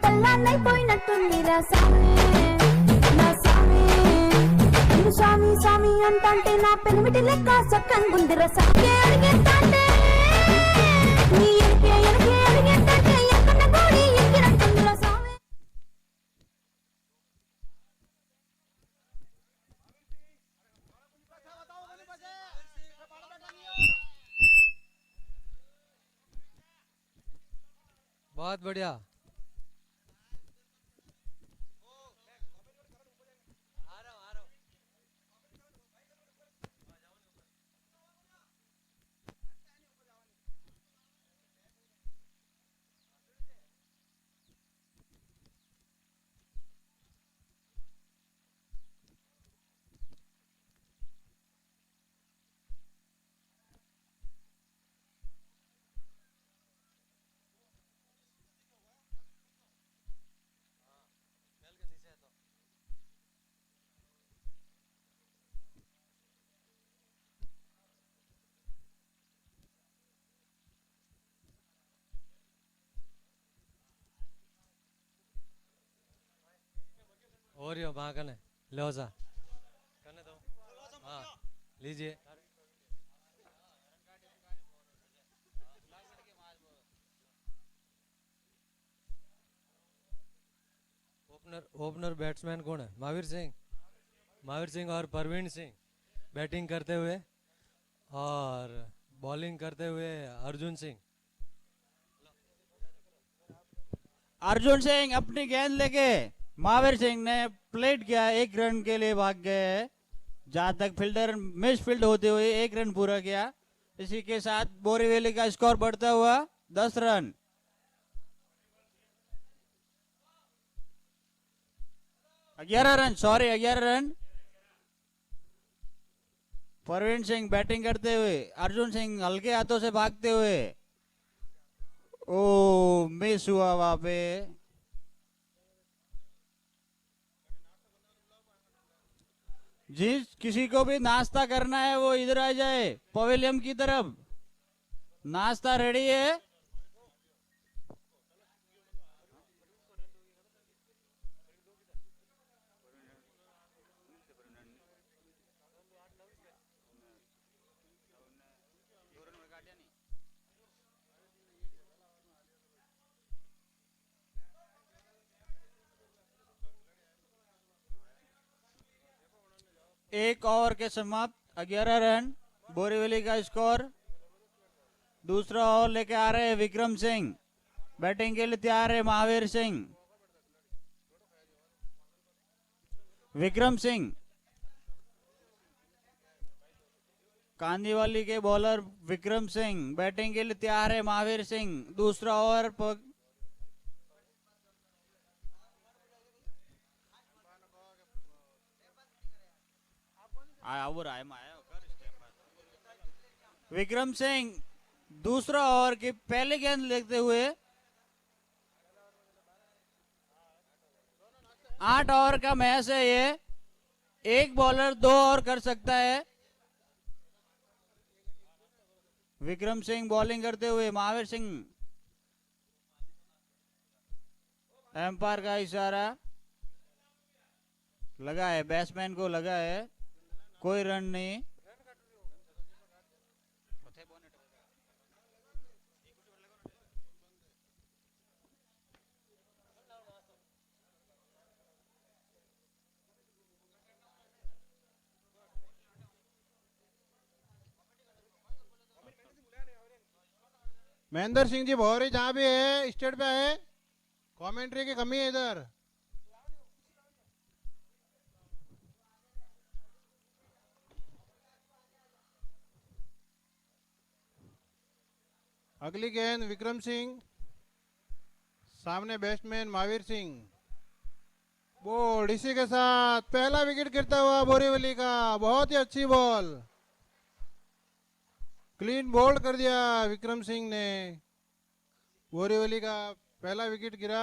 కల్లానైపోయినట్టుందిరా సామి నా సామి ఇందు స్వామి స్వామి అంతంటే నా పెనిమిటి లెక్క సక్కంగుందిరా సామి అడిగేంతంటే నీ ఎనకే అడిగేంతంటే ఎక్కన్న గోడి ఎక్కినట్టుందిరా సామి. बहुत बढ़िया। और यो वहाँ कने लो सा कने दो। हाँ लीजिए। ओपनर बैट्समैन कौन है? महावीर सिंह और परवीन सिंह बैटिंग करते हुए और बॉलिंग करते हुए अर्जुन सिंह। अर्जुन सिंह अपनी गेंद लेके महावीर सिंह ने प्लेट किया, 1 रन के लिए भाग गए। जहां तक फील्डर मिस फील्ड होते हुए 1 रन पूरा किया। इसी के साथ बोरीवली का स्कोर बढ़ता हुआ 10 रन। ग्यारह रन। परवीन सिंह बैटिंग करते हुए, अर्जुन सिंह हल्के हाथों से भागते हुए। ओ मिस हुआ वहां पे। जिस किसी को भी नाश्ता करना है वो इधर आ जाए पवेलियन की तरफ। नाश्ता रेडी है। एक ओवर के समाप्त 11 रन बोरीवली का स्कोर। दूसरा ओवर लेके आ रहे हैं विक्रम सिंह। बैटिंग के लिए तैयार है महावीर सिंह। विक्रम सिंह कांदीवाली के बॉलर विक्रम सिंह बैटिंग के लिए तैयार है महावीर सिंह। दूसरा ओवर विक्रम सिंह दूसरा ओवर की पहले गेंद लेते हुए 8 ओवर का मैच है ये। एक बॉलर 2 ओवर कर सकता है। विक्रम सिंह बॉलिंग करते हुए, महावीर सिंह एम्पायर का इशारा लगा है, बैट्समैन को लगा है, कोई रन नहीं। महेंद्र सिंह जी भौरी जहाँ भी है स्टेट पे है, कमेंट्री की कमी है इधर। अगली गेंद विक्रम सिंह, सामने बैट्समैन महावीर सिंह। बॉल इसी के साथ पहला विकेट गिरता हुआ बोरीवली का। बहुत ही अच्छी बॉल, क्लीन बोल्ड कर दिया विक्रम सिंह ने। बोरीवली का पहला विकेट गिरा।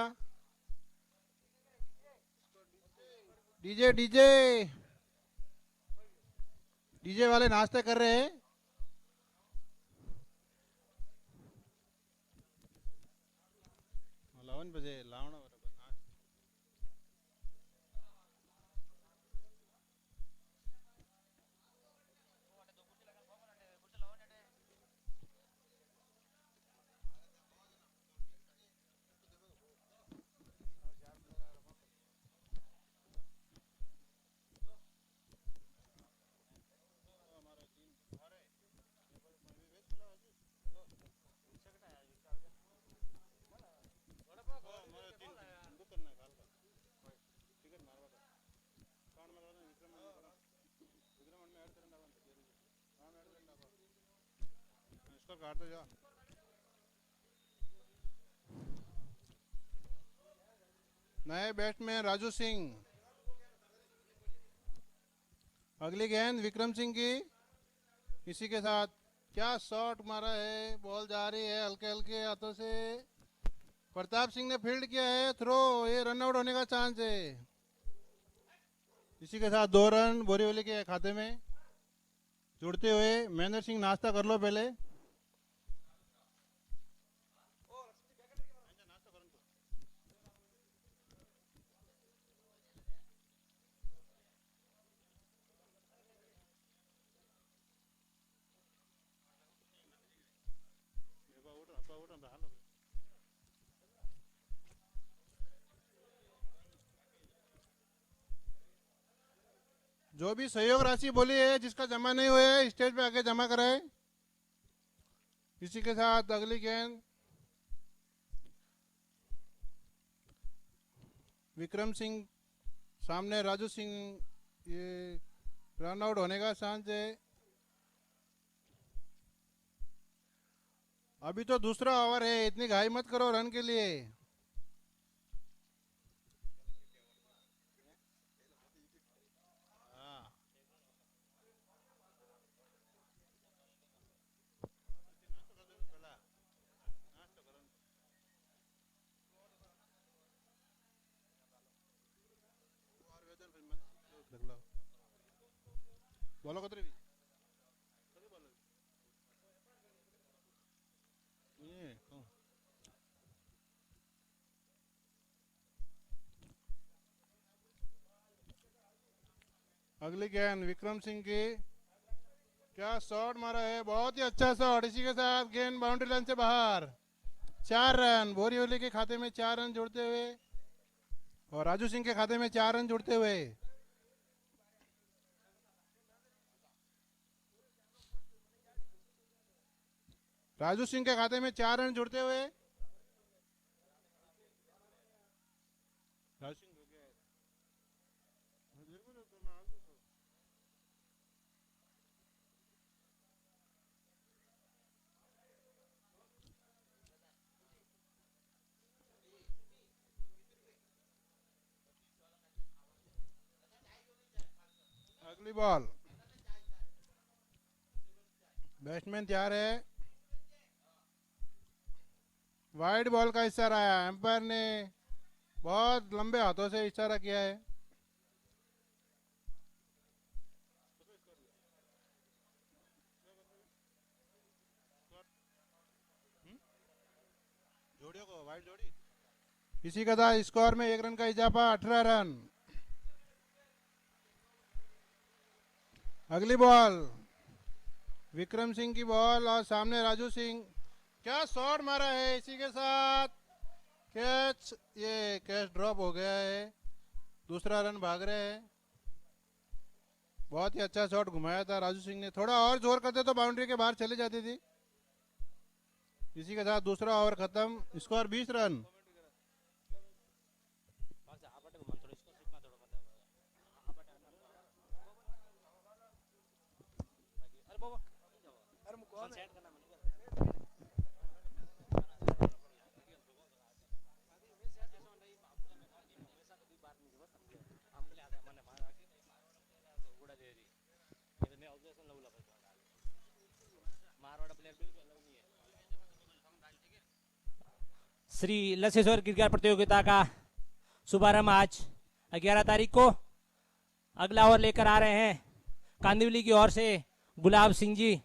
डीजे डीजे डीजे वाले नाश्ते कर रहे हैं। लावन बजे लावण स्कोर काटते जाओ। नए बैट्समैन राजू सिंह। अगली गेंद विक्रम सिंह की। इसी के साथ क्या शॉट मारा है, बॉल जा रही है हल्के हल्के हाथों से। प्रताप सिंह ने फील्ड किया है, थ्रो, ये रन आउट होने का चांस है। इसी के साथ 2 रन बोरीवली के खाते में जुड़ते हुए। महेंद्र सिंह नाश्ता कर लो पहले। जो भी सहयोग राशि बोली है, जिसका जमा नहीं हुआ है स्टेज पे आके जमा कराए। इसी के साथ अगली गेंद विक्रम सिंह सामने राजू सिंह, ये रन आउट होने का चांस है। अभी तो दूसरा ओवर है, इतनी घाई मत करो रन के लिए। बोलो कतरी भी ये अगली गेंद विक्रम सिंह की। क्या शॉट मारा है, बहुत ही अच्छा शॉट। इसी के साथ गेंद बाउंड्री लाइन से बाहर। 4 रन बोरीवली के खाते में, 4 रन जुड़ते हुए और राजू सिंह के खाते में 4 रन जुड़ते हुए। राजू सिंह के खाते में 4 रन जुड़ते हुए। राजू सिंह हो गया। अगली बॉल, बैट्समैन तैयार है। वाइड बॉल का इशारा आया, एम्पायर ने बहुत लंबे हाथों से इशारा किया है। जोड़ियों को वाइड जोड़ी। इसी का था स्कोर में 1 रन का इजाफा, 18 रन। अगली बॉल विक्रम सिंह की बॉल और सामने राजू सिंह। क्या शॉट मारा है, इसी के साथ कैच, ये कैच ड्रॉप हो गया है। दूसरा रन भाग रहे हैं। बहुत ही अच्छा शॉट घुमाया था राजू सिंह ने, थोड़ा और जोर करते तो बाउंड्री के बाहर चली जाती थी। इसी के साथ दूसरा ओवर खत्म, स्कोर 20 रन। श्री लसेश्वर क्रिकेट प्रतियोगिता का शुभारंभ आज 11 तारीख को। अगला ओवर लेकर आ रहे हैं कांदिवली की ओर से गुलाब सिंह जी।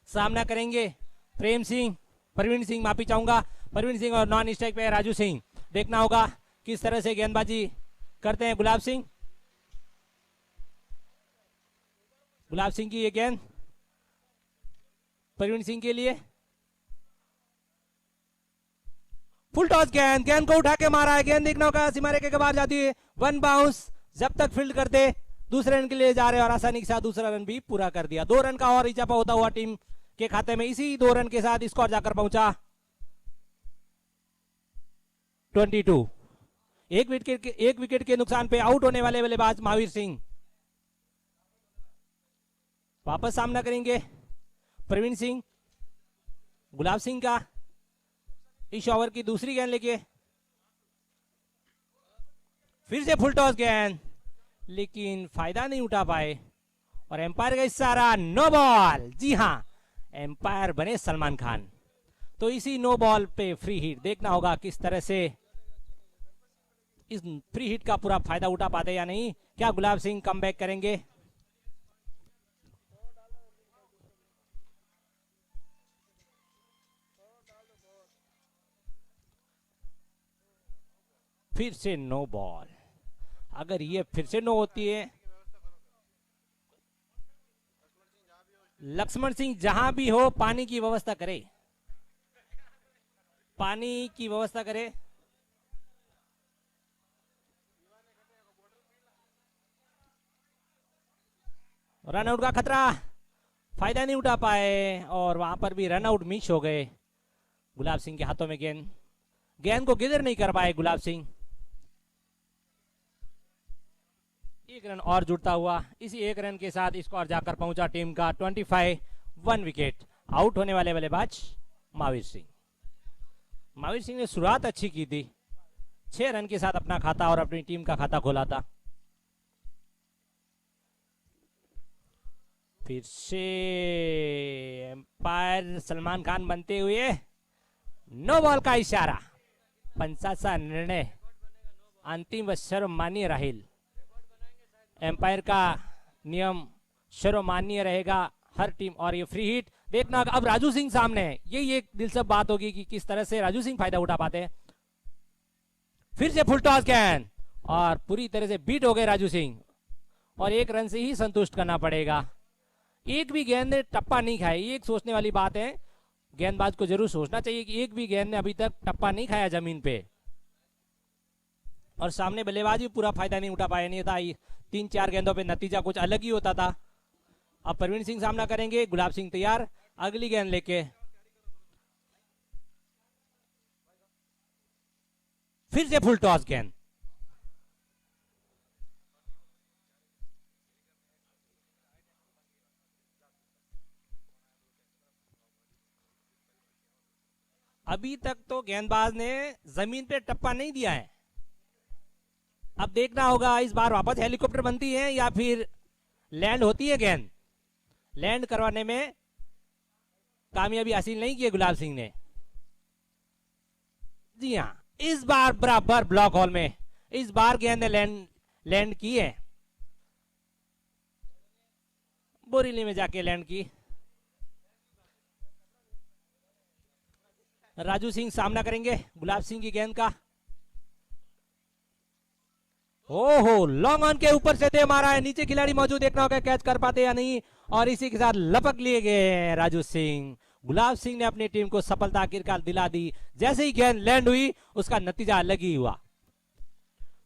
सामना करेंगे प्रवीण सिंह माफी चाहूंगा, प्रवीण सिंह और नॉन स्ट्राइक पे राजू सिंह। देखना होगा किस तरह से गेंदबाजी करते हैं गुलाब सिंह। गुलाब सिंह की ये गेंद प्रवीण सिंह के लिए। फुल टॉस गेंद को उठा के मारा है। गेंद देखना होगा सीमा रेखा के बाहर जाती है। 1 बाउंस। जब तक फील्ड करते दूसरे रन के लिए जा रहे हैं और आसानी के साथ दूसरा रन भी पूरा कर दिया। 2 रन का और इजाफा होता हुआ टीम के खाते में। इसी 2 रन के साथ स्कोर जाकर पहुंचा 22। एक विकेट के नुकसान पे आउट होने वाले बल्लेबाज महावीर सिंह। वापस सामना करेंगे प्रवीण सिंह। गुलाब सिंह का इस ओवर की दूसरी गेंद लेके फिर से फुल टॉस गेंद, लेकिन फायदा नहीं उठा पाए और एम्पायर का इशारा नो बॉल। जी हां, एम्पायर बने सलमान खान। तो इसी नो बॉल पे फ्री हिट, देखना होगा किस तरह से इस फ्री हिट का पूरा फायदा उठा पाते या नहीं। क्या गुलाब सिंह कमबैक करेंगे? फिर से नो बॉल। अगर ये फिर से नो होती है, लक्ष्मण सिंह जहां भी हो पानी की व्यवस्था करे, पानी की व्यवस्था करे। रन आउट का खतरा, फायदा नहीं उठा पाए और वहां पर भी रन आउट मिस हो गए। गुलाब सिंह के हाथों में गेंद, गेंद को गिदर नहीं कर पाए गुलाब सिंह। एक रन और जुड़ता हुआ, इसी एक रन के साथ स्कोर जाकर पहुंचा टीम का 25, 1 विकेट। आउट होने वाले बल्लेबाज महावीर सिंह। महावीर सिंह ने शुरुआत अच्छी की थी, 6 रन के साथ अपना खाता और अपनी टीम का खाता खोला था। फिर से एम्पायर सलमान खान बनते हुए नो बॉल का इशारा। पंचाचा निर्णय अंतिम व सर्वमान्य राहील। एम्पायर का नियम सर्वमान्य रहेगा हर टीम। और ये फ्री हिट देखना, अब राजू सिंह सामने है। यही एक दिलचस्प बात होगी कि किस तरह से राजू सिंह फायदा उठा पाते हैं। फिर से फुल टॉस गेंद और पूरी तरह से बीट हो गए राजू सिंह और 1 रन से ही संतुष्ट करना पड़ेगा। एक भी गेंद ने टप्पा नहीं खाया, ये एक सोचने वाली बात है। गेंदबाज को जरूर सोचना चाहिए कि एक भी गेंद ने अभी तक टप्पा नहीं खाया जमीन पे। और सामने बल्लेबाज भी पूरा फायदा नहीं उठा पाया, नहीं था 3-4 गेंदों पे नतीजा कुछ अलग ही होता था। अब परवीन सिंह सामना करेंगे, गुलाब सिंह तैयार अगली गेंद लेके। फिर से फुल टॉस गेंद, अभी तक तो गेंदबाज ने जमीन पे टप्पा नहीं दिया है। अब देखना होगा इस बार वापस हेलीकॉप्टर बनती है या फिर लैंड होती है गेंद। लैंड करवाने में कामयाबी हासिल नहीं की गुलाब सिंह ने। जी हां, इस बार बराबर ब्लॉक हॉल में इस बार गेंद ने लैंड की है, बोरीली में जाके लैंड की। राजू सिंह सामना करेंगे गुलाब सिंह की गेंद का। ओहो, लॉन्ग ऑन के ऊपर से दे मारा है, नीचे खिलाड़ी मौजूद, देखना होगा कैच कर पाते या नहीं। और इसी के साथ लपक लिए गए राजू सिंह। गुलाब सिंह ने अपनी टीम को सफलता आखिरकार दिला दी। जैसे ही गेंद लैंड हुई उसका नतीजा अलग ही हुआ।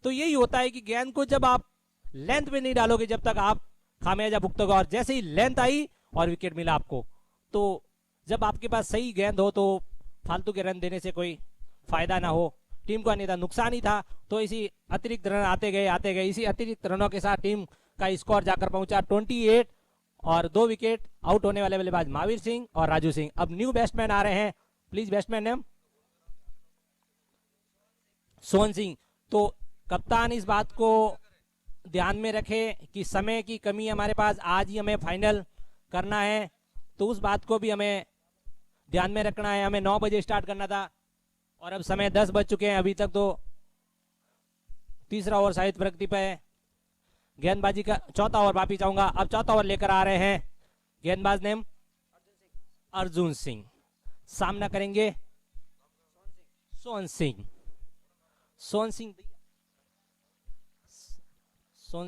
तो यही होता है कि गेंद को जब आप लेंथ पे नहीं डालोगे जब तक आप खामियाजा भुगतोगे, और जैसे ही लेंथ आई और विकेट मिला आपको, तो जब आपके पास सही गेंद हो तो फालतू के रन देने से कोई फायदा ना हो, टीम को अन्यथा नुकसान ही था। तो इसी अतिरिक्त रन आते गए, इसी अतिरिक्त रनों के साथ टीम का स्कोर जाकर पहुंचा 28 और 2 विकेट। आउट होने वाले बल्लेबाज महावीर सिंह और राजू सिंह। अब न्यू बैट्समैन आ रहे हैं, please batsman name Sohan Singh. तो कप्तान इस बात को ध्यान में रखे कि समय की कमी हमारे पास, आज ही हमें फाइनल करना है, तो उस बात को भी हमें ध्यान में रखना है। हमें 9 बजे स्टार्ट करना था और अब समय 10 बज चुके हैं। अभी तक तो तीसरा ओवर शायद प्रगति पे है। गेंदबाजी का चौथा ओवर वापिस जाऊंगा। अब चौथा ओवर लेकर आ रहे हैं गेंदबाज नेम अर्जुन सिंह। सामना करेंगे सोहन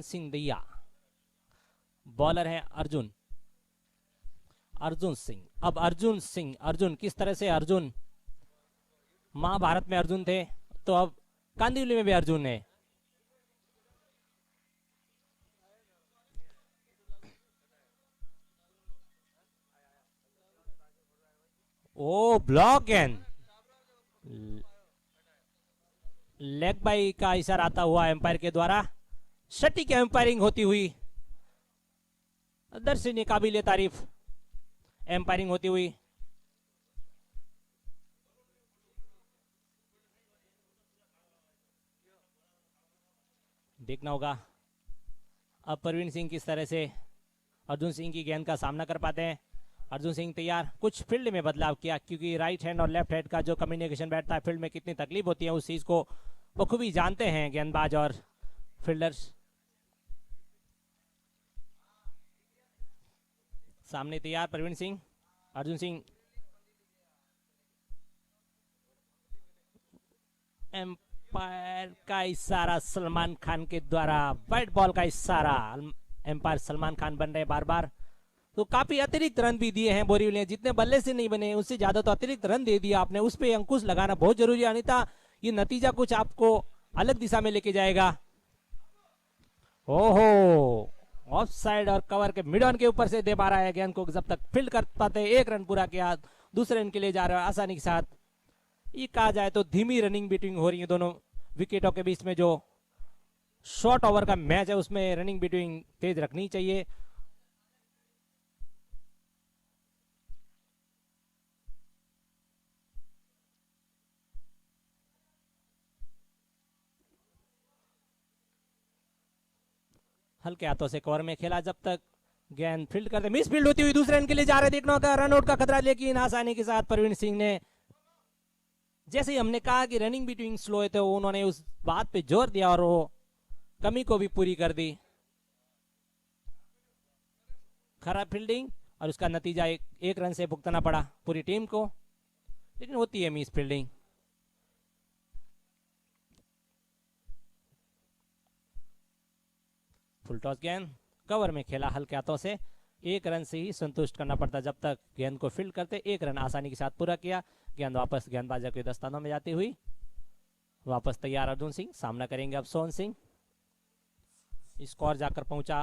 सिंह दैया। बॉलर है अर्जुन सिंह। अब अर्जुन किस तरह से, अर्जुन महाभारत में अर्जुन थे तो अब कांदिवली में भी अर्जुन है। ओ ब्लॉक गेंद, लेग बाई का इशारा आता हुआ एम्पायर के द्वारा। सटीक एम्पायरिंग होती हुई, दर्शनीय काबिले तारीफ एम्पायरिंग होती हुई। देखना होगा अब परवीन सिंह किस तरह से अर्जुन सिंह की गेंद का सामना कर पाते हैं। अर्जुन सिंह तैयार, कुछ फील्ड में बदलाव किया क्योंकि राइट हैंड और लेफ्ट हैंड का जो कम्युनिकेशन बैठता है फील्ड में कितनी तकलीफ होती है उस चीज को बखूबी जानते हैं गेंदबाज और फील्डर्स। सामने तैयार परवीन सिंह, अर्जुन सिंह एम्पायर का इशारा सलमान खान के द्वारा, वाइट बॉल का इशारा, एम्पायर सलमान खान बन रहे बार बार। तो काफी अतिरिक्त रन भी दिए हैं बोरीवली ने, जितने बल्ले से नहीं बने उससे ज्यादा तो अतिरिक्त रन दे दिया आपने, उस पे अंकुश लगाना बहुत जरूरी है, अन्यथा ये नतीजा कुछ आपको अलग दिशा में लेके जाएगा। ओहो, ऑफ साइड और कवर के मिड ऑन के ऊपर से दे पा रहा है गेंद को, जब तक फील्ड कर पाते 1 रन पूरा किया, दूसरे रन के लिए जा रहे हो आसानी के साथ। ये कहा जाए तो धीमी रनिंग बीटिंग हो रही है दोनों विकेटों के बीच में, जो शॉर्ट ओवर का मैच है उसमें रनिंग बीटिंग तेज रखनी चाहिए। हल्के हाथों से कवर में खेला, जब तक गेंद फील्ड करते मिस फील्ड होती हुई दूसरे रन के लिए जा रहे, देखना होगा रन आउट का खतरा, लेकिन आसानी के साथ परवीन सिंह ने, जैसे ही हमने कहा कि रनिंग बिटवीन स्लो है तो उन्होंने उस बात पे जोर दिया और वो कमी को भी पूरी कर दी। खराब फील्डिंग और उसका नतीजा एक रन से भुगतना पड़ा पूरी टीम को, लेकिन होती है मिस फील्डिंग। फुल टॉस गेंद कवर में खेला हल्के हाथों से, 1 रन से ही संतुष्ट करना पड़ता, जब तक गेंद को फील्ड करते 1 रन आसानी के साथ पूरा किया। गेंद वापस गेंदबाजों के दस्तानों में जाती हुई वापस तैयार अर्जुन सिंह, सामना करेंगे अब सोहन सिंह। स्कोर जाकर पहुंचा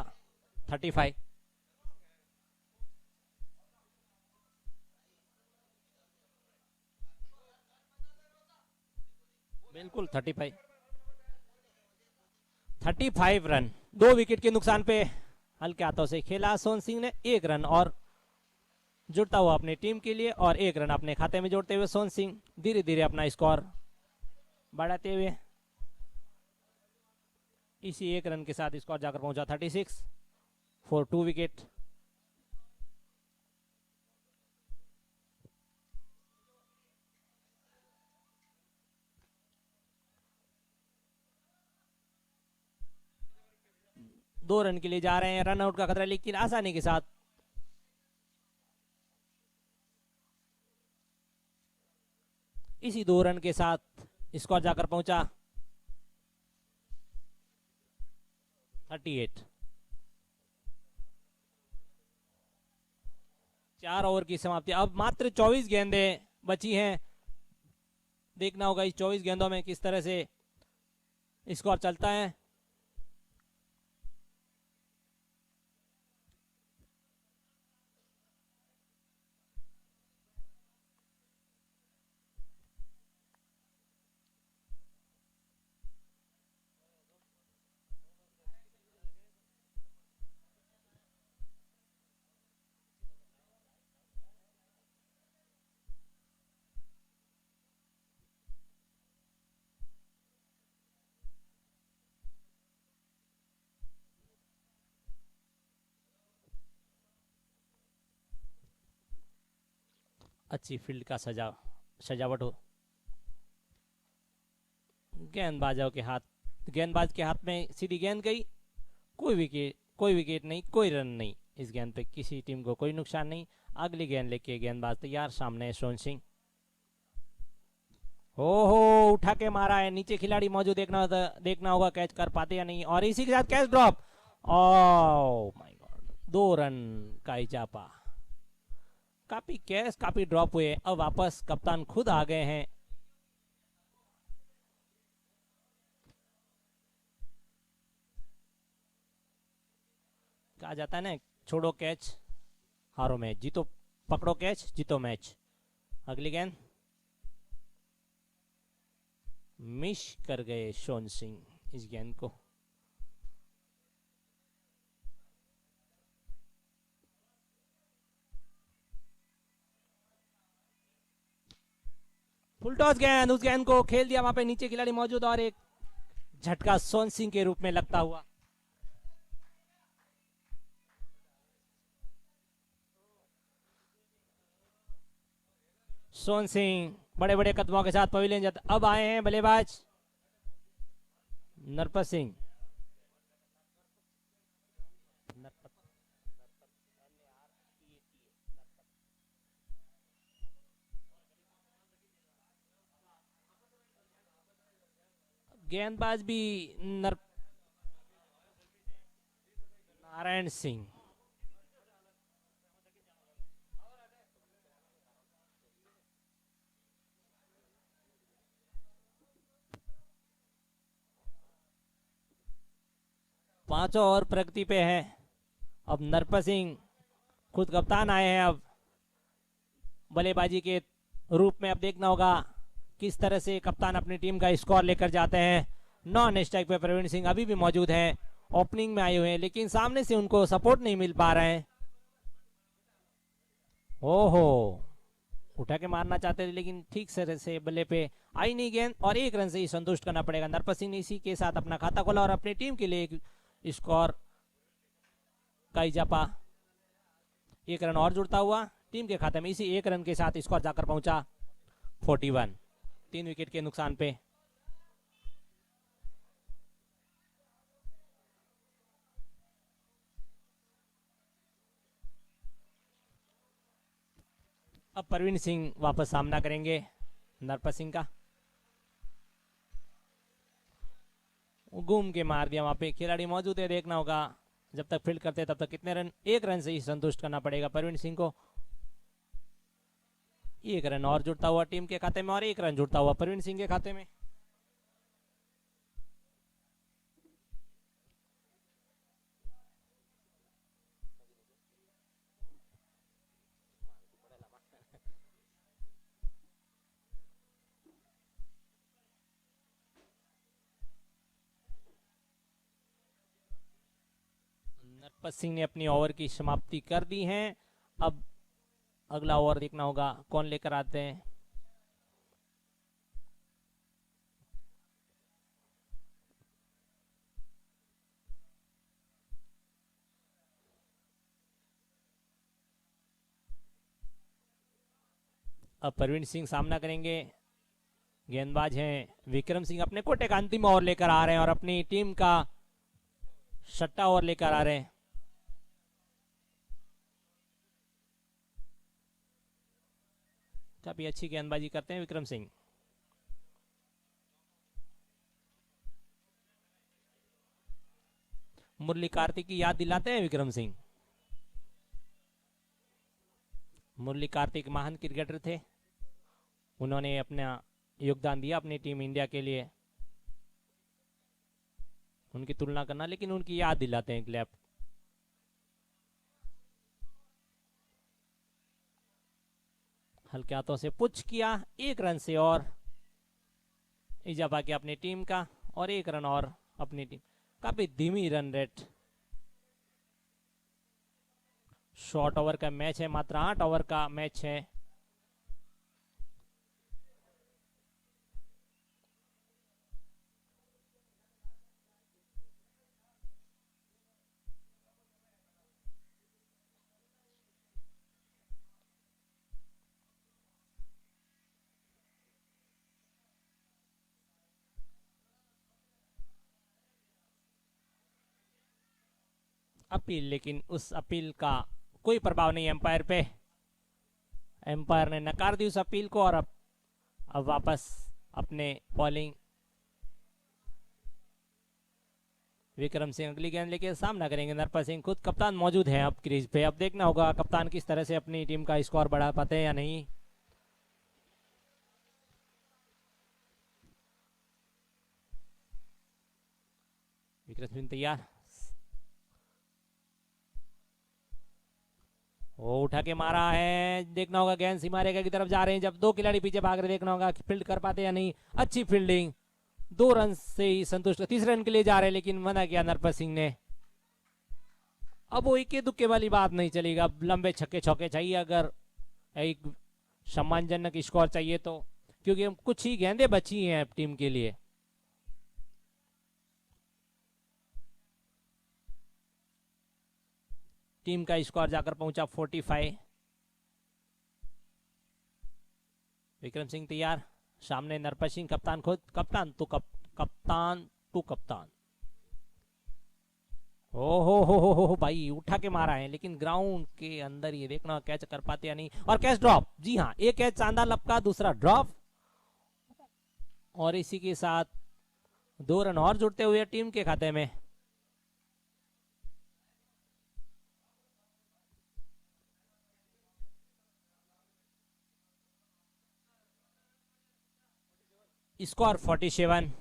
35। बिल्कुल 35 रन, 2 विकेट के नुकसान पे हल्के हाथों से खेला सोहन सिंह ने, 1 रन और जुड़ता हुआ अपनी टीम के लिए और 1 रन अपने खाते में जोड़ते हुए सोहन सिंह धीरे धीरे अपना स्कोर बढ़ाते हुए इसी 1 रन के साथ स्कोर जाकर पहुंचा 36 फॉर 2 विकेट। दो रन के लिए जा रहे हैं, रन आउट का खतरा लेकिन आसानी के साथ इसी 2 रन के साथ स्कोर जाकर पहुंचा 38। 4 ओवर की समाप्ति, अब मात्र 24 गेंदें बची हैं। देखना होगा इस 24 गेंदों में किस तरह से स्कोर चलता है। अच्छी फील्ड का सजावट हो, गेंदबाजों के हाथ, गेंदबाज के हाथ में सीधी गेंद गई, कोई विकेट नहीं, कोई रन नहीं, इस गेंद पे किसी टीम को कोई नुकसान नहीं। अगली गेंद लेके गेंदबाज तैयार, सामने सोहन सिंह, ओहो उठा के मारा है, नीचे खिलाड़ी मौजूद, देखना होगा कैच कर पाते या नहीं, और इसी के साथ catch drop, oh my God, 2 run का इजाफा, काफी ड्रॉप हुए। अब वापस कप्तान खुद आ गए हैं। कहा जाता है ना, छोड़ो कैच हारो मैच, जीतो पकड़ो कैच जीतो मैच। अगली गेंद मिस कर गए सोहन सिंह इस गेंद को। फुल टॉस गेंद, उस गेंद को खेल दिया, वहां पे नीचे खिलाड़ी मौजूद और एक झटका सोन सिंह के रूप में लगता हुआ। सोन सिंह बड़े बड़े कदमों के साथ पवेलियन अब आए हैं बल्लेबाज नरपत सिंह। गेंदबाज भी नारायण सिंह। पांचों और प्रगति पे है। अब नरपत सिंह खुद कप्तान आए हैं। अब बल्लेबाजी के रूप में अब देखना होगा किस तरह से कप्तान अपनी टीम का स्कोर लेकर जाते हैं। नॉन स्ट्राइक पे प्रवीण सिंह अभी भी मौजूद हैं, ओपनिंग में आए हुए हैं, लेकिन सामने से उनको सपोर्ट नहीं मिल पा रहे हैं। ओहो, उठा के मारना चाहते थे लेकिन ठीक से बल्ले पे आई नहीं गेंद और 1 रन से ही संतुष्ट करना पड़ेगा। नरपत सिंह ने इसी के साथ अपना खाता खोला और अपनी टीम के लिए एक स्कोर का इजाफा 1 रन और जुड़ता हुआ टीम के खाते में। इसी 1 रन के साथ स्कोर जाकर पहुंचा 41, 3 विकेट के नुकसान पे। अब प्रवीण सिंह वापस सामना करेंगे नरपत सिंह का। घूम के मार दिया, वहां पे खिलाड़ी मौजूद है, देखना होगा जब तक फील्ड करते तब तक कितने रन। 1 रन से ही संतुष्ट करना पड़ेगा प्रवीण सिंह को। 1 रन और जुड़ता हुआ टीम के खाते में और 1 रन जुड़ता हुआ प्रवीण सिंह के खाते में। नरपत सिंह ने अपनी ओवर की समाप्ति कर दी है। अब अगला ओवर देखना होगा कौन लेकर आते हैं। अब प्रवीण सिंह सामना करेंगे। गेंदबाज हैं विक्रम सिंह, अपने कोटे का अंतिम ओवर लेकर आ रहे हैं और अपनी टीम का 6वां ओवर लेकर आ रहे हैं। काफी अच्छी गेंदबाजी करते हैं विक्रम सिंह। मुरली कार्तिक की याद दिलाते हैं विक्रम सिंह। मुरली कार्तिक महान क्रिकेटर थे, उन्होंने अपना योगदान दिया अपनी टीम इंडिया के लिए। उनकी तुलना करना, लेकिन उनकी याद दिलाते हैं क्लैप। हल्के हाथों से पुच किया, 1 रन से और इजाफा किया अपनी टीम का और 1 रन और अपनी टीम। काफी धीमी रन रेट। शॉर्ट ओवर का मैच है, मात्र 8 ओवर का मैच है। अपील, लेकिन उस अपील का कोई प्रभाव नहीं एम्पायर पे। एम्पायर ने नकार दी उस अपील को और अब वापस अपने बॉलिंग। विक्रम सिंह अगली गेंद लेके सामना करेंगे। नरपत सिंह खुद कप्तान मौजूद हैं अब क्रीज पे। अब देखना होगा कप्तान किस तरह से अपनी टीम का स्कोर बढ़ा पाते हैं या नहीं। विक्रम सिंह तैयार, वो उठा के मारा है। देखना होगा गेंद सीमा रेखा की तरफ जा रहे हैं। जब 2 खिलाड़ी पीछे भाग रहे, देखना होगा फील्ड कर पाते या नहीं। अच्छी फील्डिंग, 2 रन से ही संतुष्ट। 3 रन के लिए जा रहे हैं लेकिन मना किया नरपत सिंह ने। अब वो इक्के दुक्के वाली बात नहीं चलेगा। अब लंबे छक्के चौके चाहिए अगर एक सम्मानजनक स्कोर चाहिए तो, क्योंकि कुछ ही गेंदें बची हैं टीम के लिए। टीम का स्कोर जाकर पहुंचा 45। विक्रम सिंह तैयार, सामने नरपत सिंह, कप्तान खुद, कप्तान टू कप्तान। हो भाई उठा के मारा है, लेकिन ग्राउंड के अंदर ये देखना कैच कर पाते या नहीं। और कैच ड्रॉप, जी हाँ, एक कैच शानदार लपका, दूसरा ड्रॉप, और इसी के साथ 2 रन और जुड़ते हुए टीम के खाते में। स्कोर 47।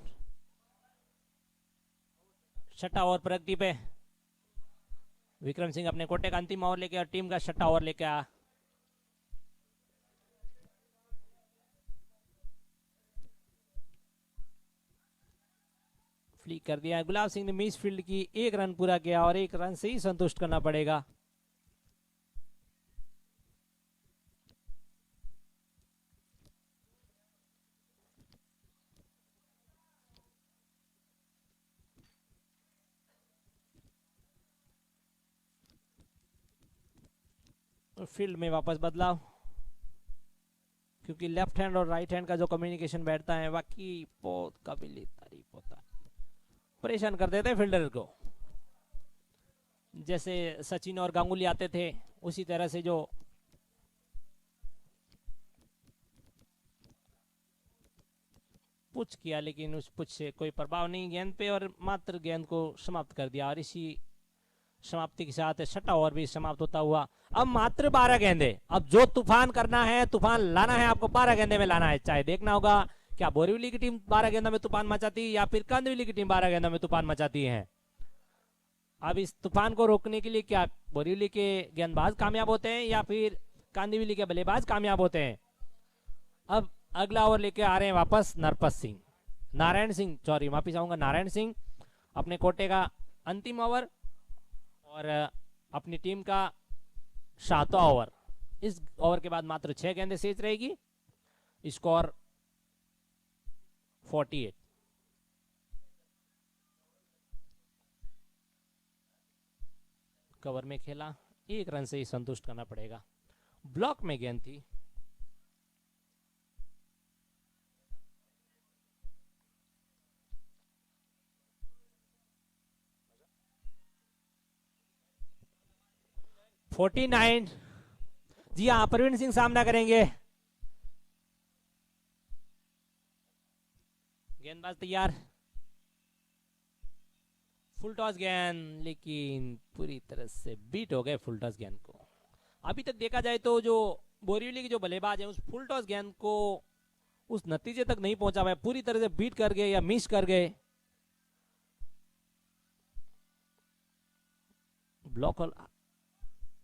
छठा ओवर प्रगति पे, विक्रम सिंह अपने कोटे का अंतिम ओवर लेके और टीम का छठा ओवर लेके आया। फ्लिक कर दिया, गुलाब सिंह ने मिस फील्ड की, 1 रन पूरा किया और 1 रन से ही संतुष्ट करना पड़ेगा। फील्ड में वापस बदलाव, क्योंकि लेफ्ट हैंड और राइट हैंड का जो कम्युनिकेशन बैठता है वाकई बहुत काबिल तारीफ होता है, परेशान कर देते हैं फील्डर को। जैसे सचिन और गांगुली आते थे उसी तरह से जो पुच किया, लेकिन उस पुच से कोई प्रभाव नहीं गेंद पे और मात्र गेंद को समाप्त कर दिया। और इसी समाप्ति के साथ छठा ओवर भी समाप्त होता हुआ। अब मात्र 12 गेंदे, अब जो तूफान करना है, तूफान लाना है, आपको 12 गेंदे में लाना है। चाहे देखना होगा क्या बोरीवली की टीम 12 गेंदों में तूफान मचाती है या फिर कांदिवली की टीम 12 गेंदों में तूफान मचाती है। अब इस तूफान को रोकने के लिए क्या बोरीवली के गेंदबाज कामयाब होते हैं या फिर कांदिवली के बल्लेबाज कामयाब होते हैं। अब अगला ओवर लेके आ रहे हैं वापस नारायण सिंह, माफी चाहूंगा, नारायण सिंह अपने कोटे का अंतिम ओवर और अपनी टीम का 7वां ओवर। इस ओवर के बाद मात्र 6 गेंदें शेष रहेगी। स्कोर 48। कवर में खेला, 1 रन से ही संतुष्ट करना पड़ेगा। ब्लॉक में गेंद थी, (49) जी हाँ, प्रवीण सिंह सामना करेंगे। गेंदबाज तैयार, फुल टॉस गेंद, लेकिन पूरी तरह से बीट हो गए फुल टॉस गेंद को। अभी तक देखा जाए तो जो बोरीवली के जो बल्लेबाज हैं उस फुल टॉस गेंद को उस नतीजे तक नहीं पहुंचा पाए, पूरी तरह से बीट कर गए या मिस कर गए। ब्लॉक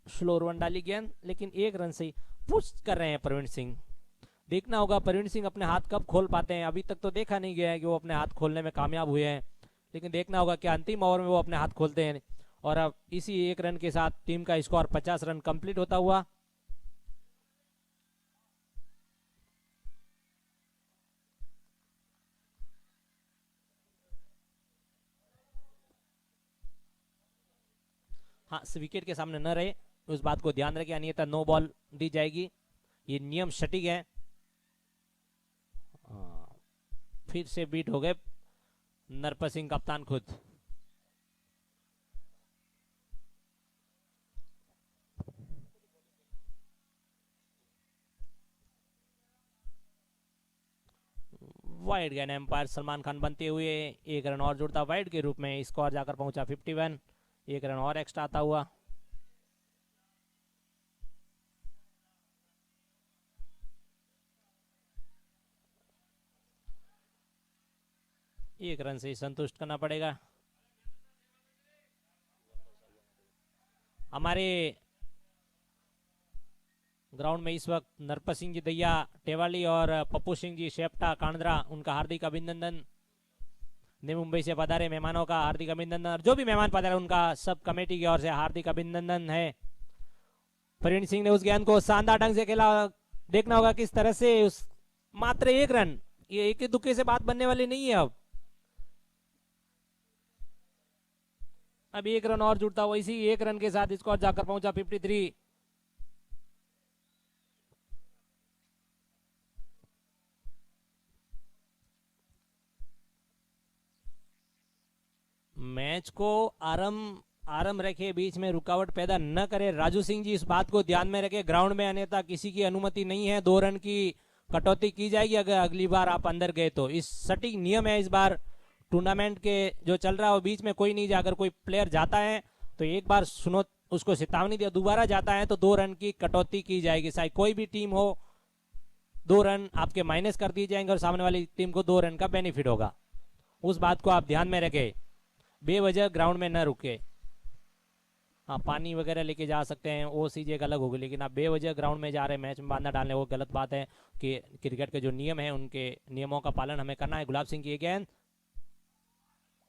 स्लो रन डाली गेंद, लेकिन 1 रन से ही पुश कर रहे हैं प्रवीण सिंह। देखना होगा प्रवीण सिंह अपने हाथ कब खोल पाते हैं। अभी तक तो देखा नहीं गया है कि वो अपने हाथ खोलने में कामयाब हुए हैं, लेकिन देखना होगा कि अंतिम ओवर में वो अपने हाथ खोलते हैं। और अब इसी 1 रन के साथ टीम का स्कोर 50 रन कंप्लीट होता हुआ। हाँ, विकेट के सामने न रहे उस बात को ध्यान रखें, अन्यथा नो बॉल दी जाएगी। ये नियम सटीक है। फिर से बीट हो गए नरपत सिंह कप्तान खुद। वाइड गेंद, एम्पायर सलमान खान बनते हुए 1 रन और जुड़ता वाइड के रूप में। स्कोर जाकर पहुंचा 51, 1 रन और एक्स्ट्रा आता हुआ। एक रन से ही संतुष्ट करना पड़ेगा। हमारे ग्राउंड में इस वक्त नरपत सिंह जी दैया टेवाली और पप्पू सिंह जी शेप्टा कांद्रा, उनका हार्दिक अभिनंदन। नई मुंबई से पधारे मेहमानों का हार्दिक अभिनंदन, और जो भी मेहमान पधारे उनका सब कमेटी की ओर से हार्दिक अभिनंदन है। प्रवीण सिंह ने उस गेंद को शानदार ढंग से खेला। देखना होगा किस तरह से उस मात्र 1 रन, ये एक दुक्के से बात बनने वाली नहीं है। अब अब 1 रन और जुड़ता हुआ, इसी 1 रन के साथ स्कोर जाकर पहुंचा 53। मैच को आरंभ रखे, बीच में रुकावट पैदा न करे। राजू सिंह जी इस बात को ध्यान में रखे, ग्राउंड में अन्यथा किसी की अनुमति नहीं है। 2 रन की कटौती की जाएगी अगर अगली बार आप अंदर गए तो। इस सटीक नियम है इस बार टूर्नामेंट के जो चल रहा है, वो बीच में कोई नहीं जाकर कोई प्लेयर जाता है तो एक बार सुनो, उसको चेतावनी दिया, दोबारा जाता है तो 2 रन की कटौती की जाएगी। चाहे कोई भी टीम हो, 2 रन आपके माइनस कर दिए जाएंगे और सामने वाली टीम को 2 रन का बेनिफिट होगा। उस बात को आप ध्यान में रखें, बेवजह ग्राउंड में न रुके। हाँ, पानी वगैरह लेके जा सकते हैं, वो चीज एक अलग होगी, लेकिन आप बेवजह ग्राउंड में जा रहे हैं, मैच में बांधा डालने, वो गलत बात है। कि क्रिकेट के जो नियम है उनके नियमों का पालन हमें करना है। गुलाब सिंह की गेंद,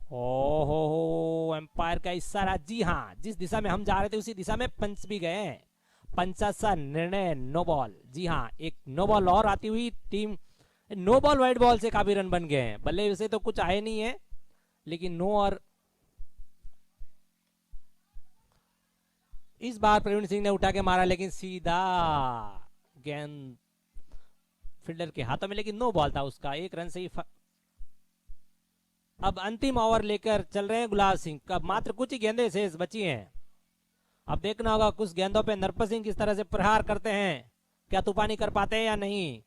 ओहो, एम्पायर का इशारा। जी हाँ, जिस दिशा में हम जा रहे थे उसी दिशा में पंच भी गए हैं। पंचासा निर्णय नो बॉल। जी हाँ, एक नो बॉल और आती हुई team, no ball wide ball से काफी रन बन गए हैं। बल्ले से तो कुछ आए नहीं है, लेकिन नो, और इस बार प्रवीण सिंह ने उठा के मारा, लेकिन सीधा गेंद फील्डर के हाथों में, लेकिन नो बॉल था उसका। 1 रन से ही अब अंतिम ओवर लेकर चल रहे हैं गुलाब सिंह का। मात्र कुछ ही गेंदें शेष बची हैं। अब देखना होगा कुछ गेंदों पे नरपत सिंह किस तरह से प्रहार करते हैं, क्या तूफानी कर पाते हैं या नहीं।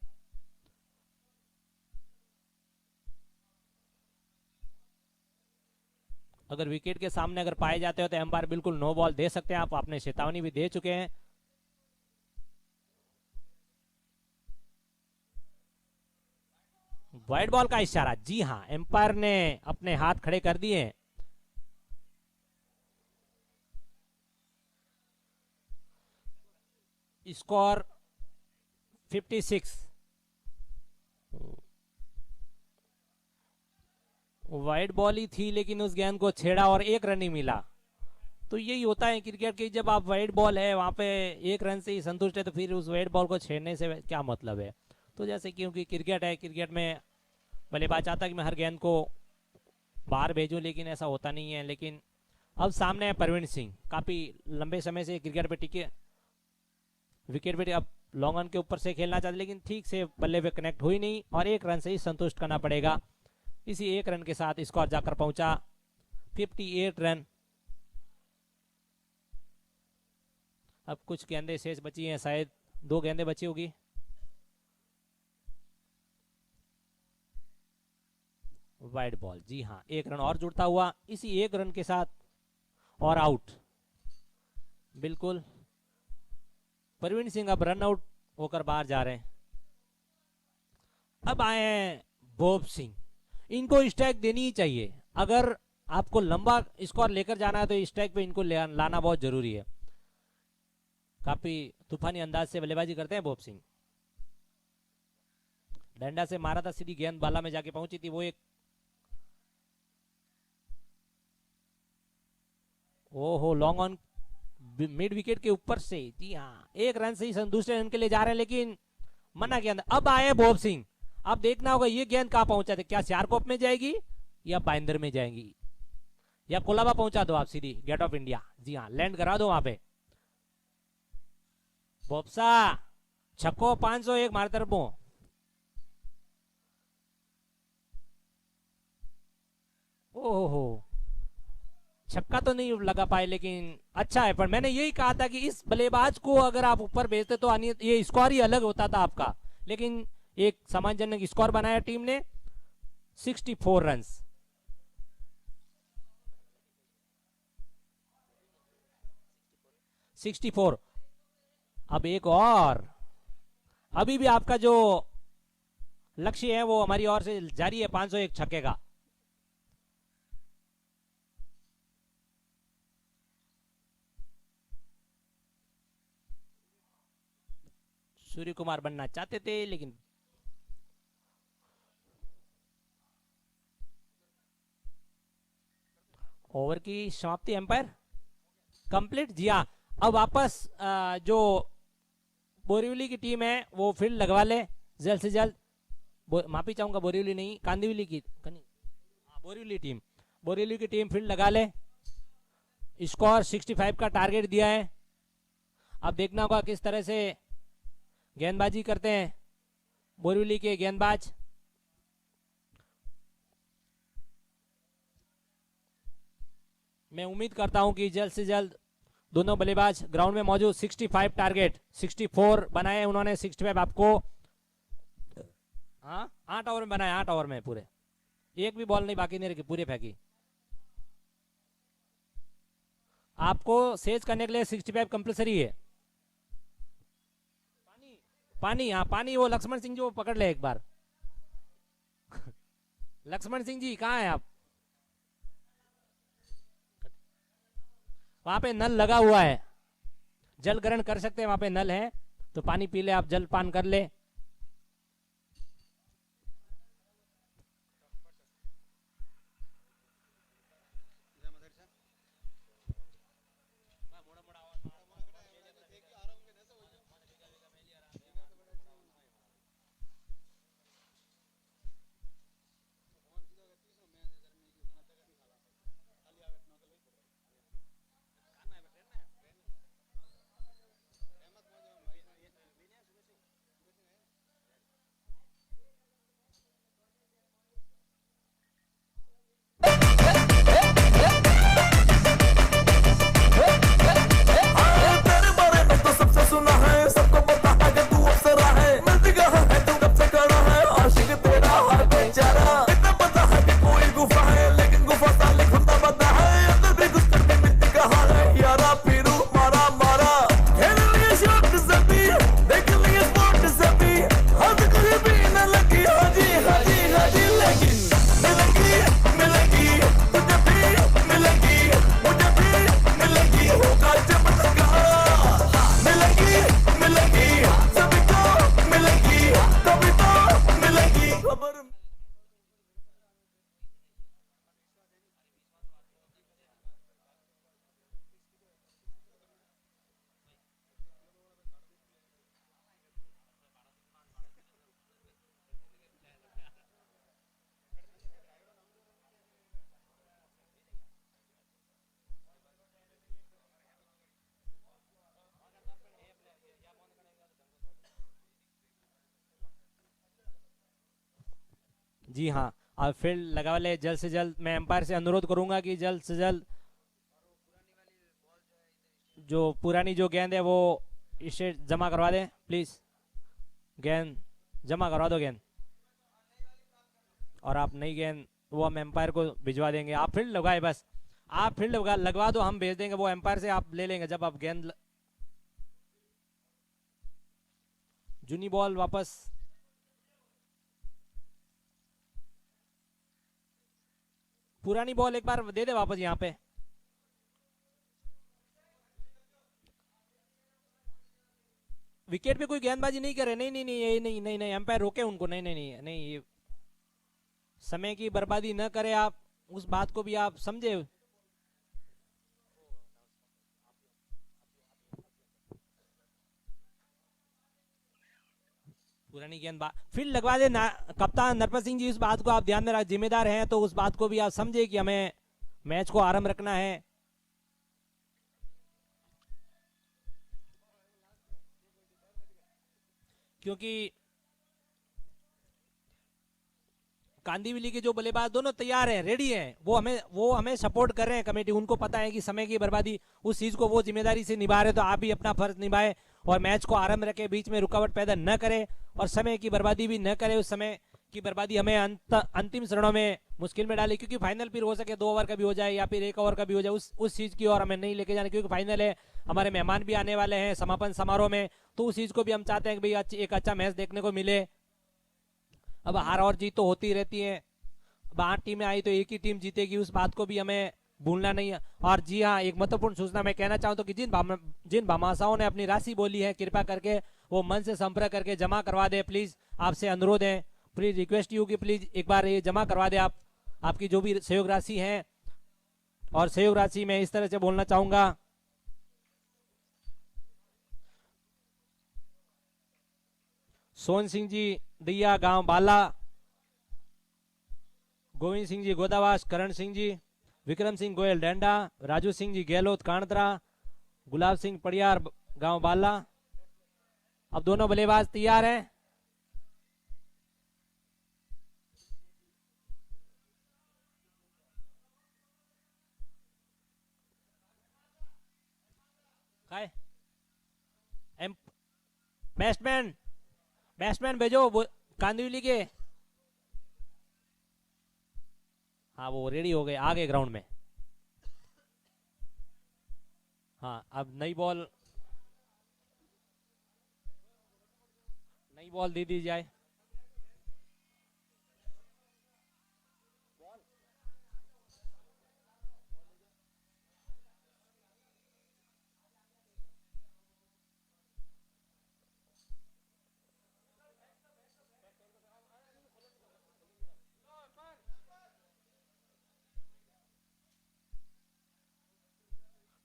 अगर विकेट के सामने अगर पाए जाते हो तो एम्पायर बिल्कुल नो बॉल दे सकते हैं। आप आपने चेतावनी भी दे चुके हैं। वाइड बॉल का इशारा। जी हाँ, एम्पायर ने अपने हाथ खड़े कर दिए। स्कोर 56। वाइड बॉल ही थी, लेकिन उस गेंद को छेड़ा और 1 रन ही मिला। तो यही होता है क्रिकेट की, जब आप वाइड बॉल है वहां पे 1 रन से ही संतुष्ट है तो फिर उस वाइड बॉल को छेड़ने से क्या मतलब है। तो जैसे क्योंकि क्रिकेट है, क्रिकेट में बल्लेबाज चाहता है कि मैं हर गेंद को बाहर भेजूं, लेकिन ऐसा होता नहीं है। लेकिन अब सामने है प्रवीण सिंह, काफी लंबे समय से क्रिकेट पे टिके, विकेट पे अब लॉन्ग रन के ऊपर से खेलना चाहते, लेकिन ठीक से बल्ले पे कनेक्ट हुई नहीं और 1 रन से ही संतुष्ट करना पड़ेगा। इसी 1 रन के साथ स्कोर जाकर पहुंचा 58 रन। अब कुछ गेंदें शेष बची हैं, शायद 2 गेंदें बची होगी। Wide ball. जी हाँ, 1 रन और जुड़ता हुआ, इसी 1 रन के साथ और आउट। बिल्कुल, प्रवीण सिंह अब रन आउट होकर बाहर जा रहे हैं। अब आए हैं बॉब सिंह, इनको स्ट्राइक देनी ही चाहिए। अगर आपको लंबा स्कोर लेकर जाना है तो स्ट्राइक पे इनको लाना बहुत जरूरी है। काफी तूफानी अंदाज से बल्लेबाजी करते हैं बॉब सिंह। डंडा से मारा था, सीधी गेंद बाला में जाके पहुंची थी। वो एक ओहो, लॉन्ग ऑन मिड विकेट के ऊपर से। जी हाँ, 1 रन से ही दूसरे रन के लिए जा रहे हैं, लेकिन मना किया। अब आए बॉब सिंह। अब देखना होगा ये गेंद कहां पहुंचा थे, क्या सियारकोप में जाएगी या बाइंदर में जाएगी या कोलाबा पहुंचा दो आप सीधी गेट ऑफ इंडिया। जी हाँ, लैंड करा दो वहां पे। बॉब्सा छक्को 501 मारे तरफों। ओहो, छक्का तो नहीं लगा पाए, लेकिन अच्छा है। पर मैंने यही कहा था कि इस बल्लेबाज को अगर आप ऊपर भेजते तो ये स्कोर ही अलग होता था आपका। लेकिन एक सम्मानजनक स्कोर बनाया टीम ने, 64 रन। अब एक और, अभी भी आपका जो लक्ष्य है वो हमारी ओर से जारी है, 501 छक्के का। सूर्य कुमार बनना चाहते थे, लेकिन ओवर की समाप्ति एम्पायर कंप्लीट। जी हाँ, अब वापस जो बोरीवली की टीम है वो फील्ड लगवा ले जल्द से जल्द। माफी चाहूंगा, बोरीवली नहीं, कांदिवली की बोरीवली की टीम फील्ड लगा ले। स्कोर 65 का टारगेट दिया है। अब देखना होगा किस तरह से गेंदबाजी करते हैं बोरीवली के गेंदबाज। मैं उम्मीद करता हूं कि जल्द से जल्द दोनों बल्लेबाज ग्राउंड में मौजूद 65 टारगेट 64 बनाए उन्होंने, 65 आपको 8 ओवर में बनाए, 8 ओवर में पूरे एक भी बॉल नहीं बाकी नहीं रखी, पूरे फेंकी। आपको सेज करने के लिए 65 कंपलसरी है। पानी, हाँ पानी, वो लक्ष्मण सिंह जी वो पकड़ ले एक बार। लक्ष्मण सिंह जी कहाँ हैं आप? वहां पे नल लगा हुआ है, जल ग्रहण कर सकते हैं, वहां पे नल है तो पानी पी ले आप, जल पान कर ले। तेरे बारे में तो सबसे सुना है, सबको पता है कि तू अप्सरा है, मिल गया है तू कब से खड़ा है, आशिक तेरा हर बेचारा। इतना पता है कि कोई गुफा है, लेकिन गुफा साले खुदा बता है, अंदर भी घुस कर भी मिट्टी का हाल है, यारा फिरू मारा मारा। खेल लिए शॉट से भी, देख लिए स्पॉट से भी, हाथ कहीं भी न लगी, हाजी हाजी हाजी, लेकिन मिलेगी मिलेगी तुझे भी मिलेगी, मुझे भी मिलेगी, होगा चमत्कार। मिलेगी मिलेगी सभी को मिलेगी, कभी तो मिलेगी खबर। जी हाँ, अब फील्ड लगा ले जल्द से जल्द। मैं एम्पायर से अनुरोध करूंगा कि जल्द से जल्द जो पुरानी जो गेंद है वो इसे जमा करवा दें प्लीज। गेंद जमा करवा दो गेंद, और आप नई गेंद वो हम एम्पायर को भिजवा देंगे। आप फील्ड लगाए, बस आप फील्ड लगवा दो, हम भेज देंगे, वो एम्पायर से आप ले लेंगे जब आप गेंद जूनी बॉल वापस। पुरानी बॉल एक बार दे दे वापस यहाँ पे। विकेट पे कोई गेंदबाजी नहीं करे, नहीं नहीं नहीं ये नहीं नहीं नहीं, एम्पायर रोके उनको, नहीं नहीं नहीं नहीं, ये समय की बर्बादी न करे आप, उस बात को भी आप समझे। पुरानी गेंद फील्ड लगवा दे ना। कप्तान नरपत सिंह जी, इस बात को आप ध्यान में रख, जिम्मेदार हैं तो उस बात को भी आप समझे कि हमें मैच को आराम रखना है। क्योंकि कांदिवली के जो बल्लेबाज दोनों तैयार हैं, रेडी हैं, वो हमें सपोर्ट कर रहे हैं कमेटी, उनको पता है कि समय की बर्बादी उस चीज को वो जिम्मेदारी से निभा रहे, तो आप भी अपना फर्ज निभाए और मैच को आरंभ रखे, बीच में रुकावट पैदा न करे और समय की बर्बादी भी न करे। उस समय की बर्बादी हमें अंतिम चरणों में मुश्किल में डाले, क्योंकि फाइनल फिर हो सके 2 ओवर का भी हो जाए या फिर 1 ओवर का भी हो जाए, उस चीज की ओर हमें नहीं लेके जाने, क्योंकि फाइनल है, हमारे मेहमान भी आने वाले हैं समापन समारोह में, तो उस चीज को भी हम चाहते हैं कि भाई एक अच्छा मैच देखने को मिले। अब हार और जीत तो होती रहती है, अब 8 टीमें आई तो एक ही टीम जीतेगी, उस बात को भी हमें भूलना नहीं है। और जी हाँ, एक महत्वपूर्ण सूचना मैं कहना चाहूँ तो कि जिन भामाशाओं ने अपनी राशि बोली है, कृपया करके वो मन से संपर्क करके जमा करवा दे प्लीज, आपसे अनुरोध है, प्लीज रिक्वेस्ट यू कि प्लीज एक बार ये जमा करवा दे आप, आपकी जो भी सहयोग राशि है। और सहयोग राशि में इस तरह से बोलना चाहूंगा, सोन सिंह जी दैया गांव बाला, गोविंद सिंह जी गोदावास, करण सिंह जी विक्रम सिंह गोयल डेंडा, राजू सिंह जी गहलोत कांडतरा, गुलाब सिंह पड़ियार गांव बाला। अब दोनों बल्लेबाज तैयार हैं। बैट्समैन बैट्समैन भेजो कांदिवली के। हाँ वो रेडी हो गए, आ गए ग्राउंड में। हाँ अब नई बॉल दे दी जाए।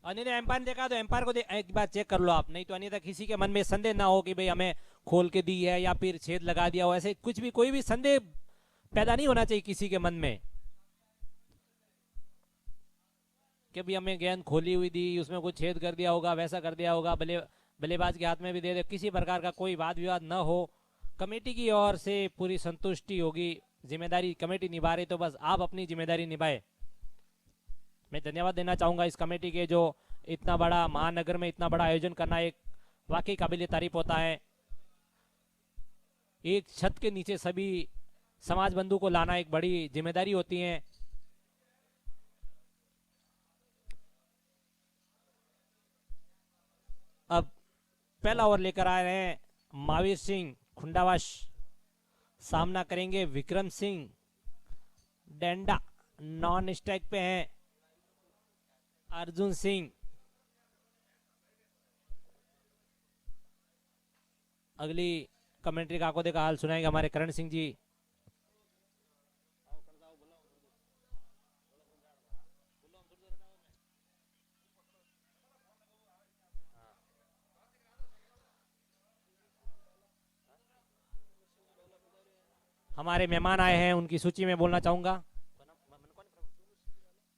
अन्य एम्पायर देखा तो एम्पायर को एक बार चेक कर लो आप, नहीं तो अन्यथा किसी के मन में संदेह ना हो कि भाई हमें खोल के दी है या फिर छेद लगा दिया हो। ऐसे कुछ भी कोई भी संदेह पैदा नहीं होना चाहिए किसी के मन में कि भी हमें गेंद खोली हुई दी, उसमें कुछ छेद कर दिया होगा, वैसा कर दिया होगा, बल्लेबाज के हाथ में भी दे दे। किसी प्रकार का कोई वाद विवाद न हो। कमेटी की ओर से पूरी संतुष्टि होगी। जिम्मेदारी कमेटी निभा रही तो बस आप अपनी जिम्मेदारी निभाए। मैं धन्यवाद देना चाहूंगा इस कमेटी के, जो इतना बड़ा महानगर में इतना बड़ा आयोजन करना एक वाकई काबिल तारीफ होता है। एक छत के नीचे सभी समाज बंधु को लाना एक बड़ी जिम्मेदारी होती है। अब पहला ओवर लेकर आ रहे हैं महावीर सिंह खुंडावाश, सामना करेंगे विक्रम सिंह डेंडा। नॉन स्ट्राइक पे हैं अर्जुन सिंह। अगली कमेंट्री का आंखों देखा हाल सुनाएंगे हमारे करण सिंह जी। हमारे मेहमान आए हैं, उनकी सूची में बोलना चाहूंगा।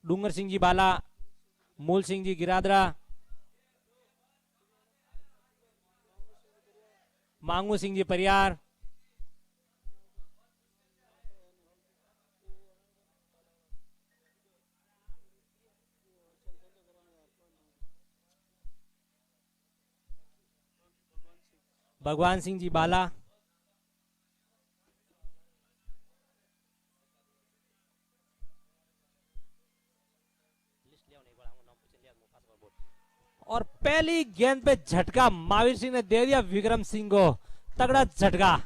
डूंगर सिंह जी बाला, मूल सिंह जी गिरादरा, मांगू सिंह जी परियार, भगवान सिंह जी बाला, और पहली गेंद पे झटका महावीर सिंह ने दे दिया विक्रम सिंह को, तगड़ा झटका।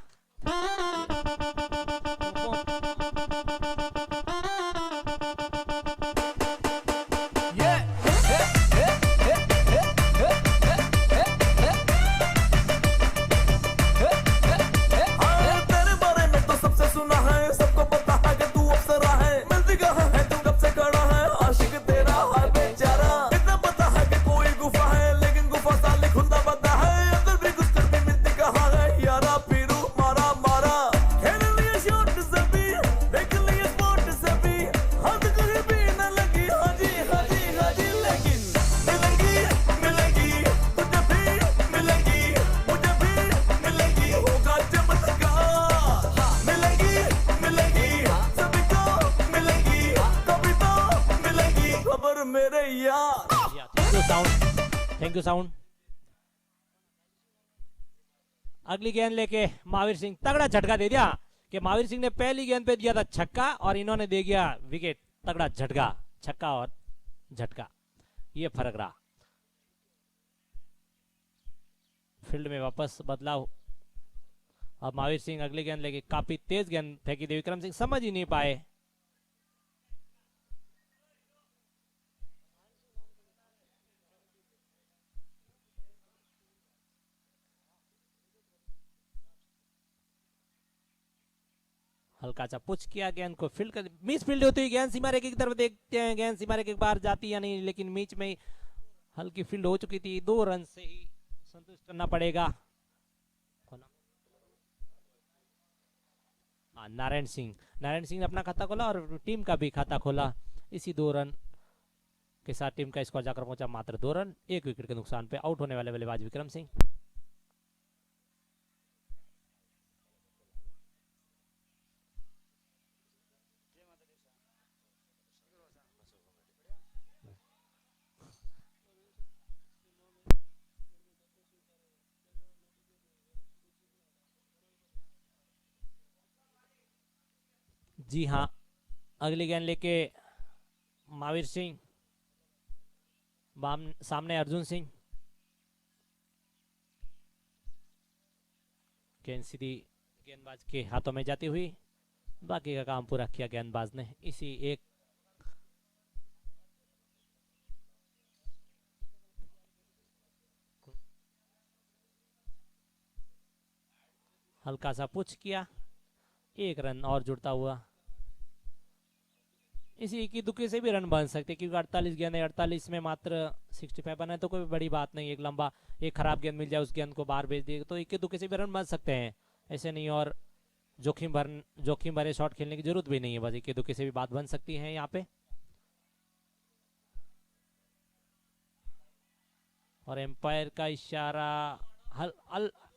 तेरे बारे में तो सबसे सुना है, सबको पता है कि तू अप्सरा है। मिलती कहाँ है तू कब से खड़ा है, आशिक तेरा हाल बेचारा। इतना पता है कि कोई गुफा है, लेकिन गुफा साले खुदा बता है। अंदर भी घुस कर भी मिलती कहाँ है, यारा पीरू मारा मारा। खेल लिए शॉट से भी, देख लिए स्पॉट से भी, हाथ कहीं भी न लगी। हाजी हाजी हाजी लेकिन मिलेगी मिलेगी तुझे भी मिलेगी, मुझे भी मिलेगी, होगा चमत्कार। मिलेगी मिलेगी सभी को मिलेगी, कभी तो मिलेगी खबर मेरे यार। Thank you sound. अगली गेंद लेके महावीर सिंह, तगड़ा झटका दे दिया कि महावीर सिंह ने पहली गेंद पे दिया था छक्का और इन्होंने दे दिया विकेट। तगड़ा झटका, छक्का और झटका, ये फर्क रहा। फील्ड में वापस बदलाव। अब महावीर सिंह अगली गेंद लेके, काफी तेज गेंद फेंकी थी, विक्रम सिंह समझ ही नहीं पाए। हल्का सा पुश किया, गेंद को फील्ड कर, मिस फील्ड होती हुई गेंद सीमा रेखा की तरफ देखते हैं। गेंद सीमा रेखा के बाहर जाती या नहीं, लेकिन बीच में ही हल्की फील्ड हो चुकी थी। 2 रन से ही संतुष्ट करना पड़ेगा। नारायण सिंह ने अपना खाता खोला और टीम का भी खाता खोला। इसी 2 रन के साथ टीम का स्कोर जाकर पहुंचा मात्र 2 रन। 1 विकेट के नुकसान पे आउट होने वाले बल्लेबाज विक्रम सिंह। जी हाँ, अगली गेंद लेके महावीर सिंह, सामने अर्जुन सिंह। गेंद सीधी गेंदबाज के हाथों में जाती हुई, बाकी का काम पूरा किया गेंदबाज ने। इसी एक हल्का सा पुश किया, 1 रन और जुड़ता हुआ। इसी इक्की दुक्की से भी रन बन सकते क्योंकि 48 गेंद है, 48 में मात्र 65 बने तो कोई बड़ी बात नहीं। एक लंबा एक खराब गेंद मिल जाए, उस गेंद को बाहर भेज दिए तो इक्की दुक्की से भी रन बन सकते हैं, ऐसे नहीं। और जोखिम भरे शॉट खेलने की जरूरत भी नहीं है, बस इक्की दुक्की से भी बात बन सकती है यहाँ पे। और एम्पायर का इशारा,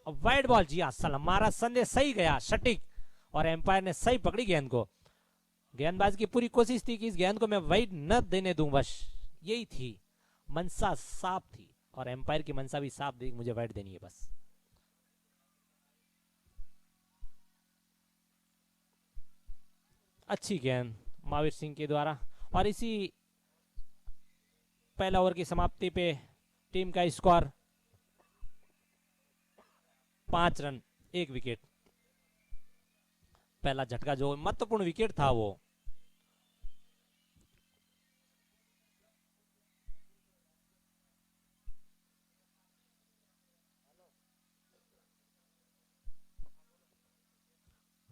वाइड बॉल। जी हाँ, हमारा संदेश सही गया, सटीक, और एम्पायर ने सही पकड़ी गेंद को। गेंदबाज की पूरी कोशिश थी कि इस गेंद को मैं वाइड न देने दूं, बस यही थी मनसा, साफ थी। और एम्पायर की मनसा भी साफ थी, मुझे वाइड देनी है बस। अच्छी गेंद महावीर सिंह के द्वारा। और इसी पहला ओवर की समाप्ति पे टीम का स्कोर 5 रन 1 विकेट। पहला झटका जो महत्वपूर्ण विकेट था वो।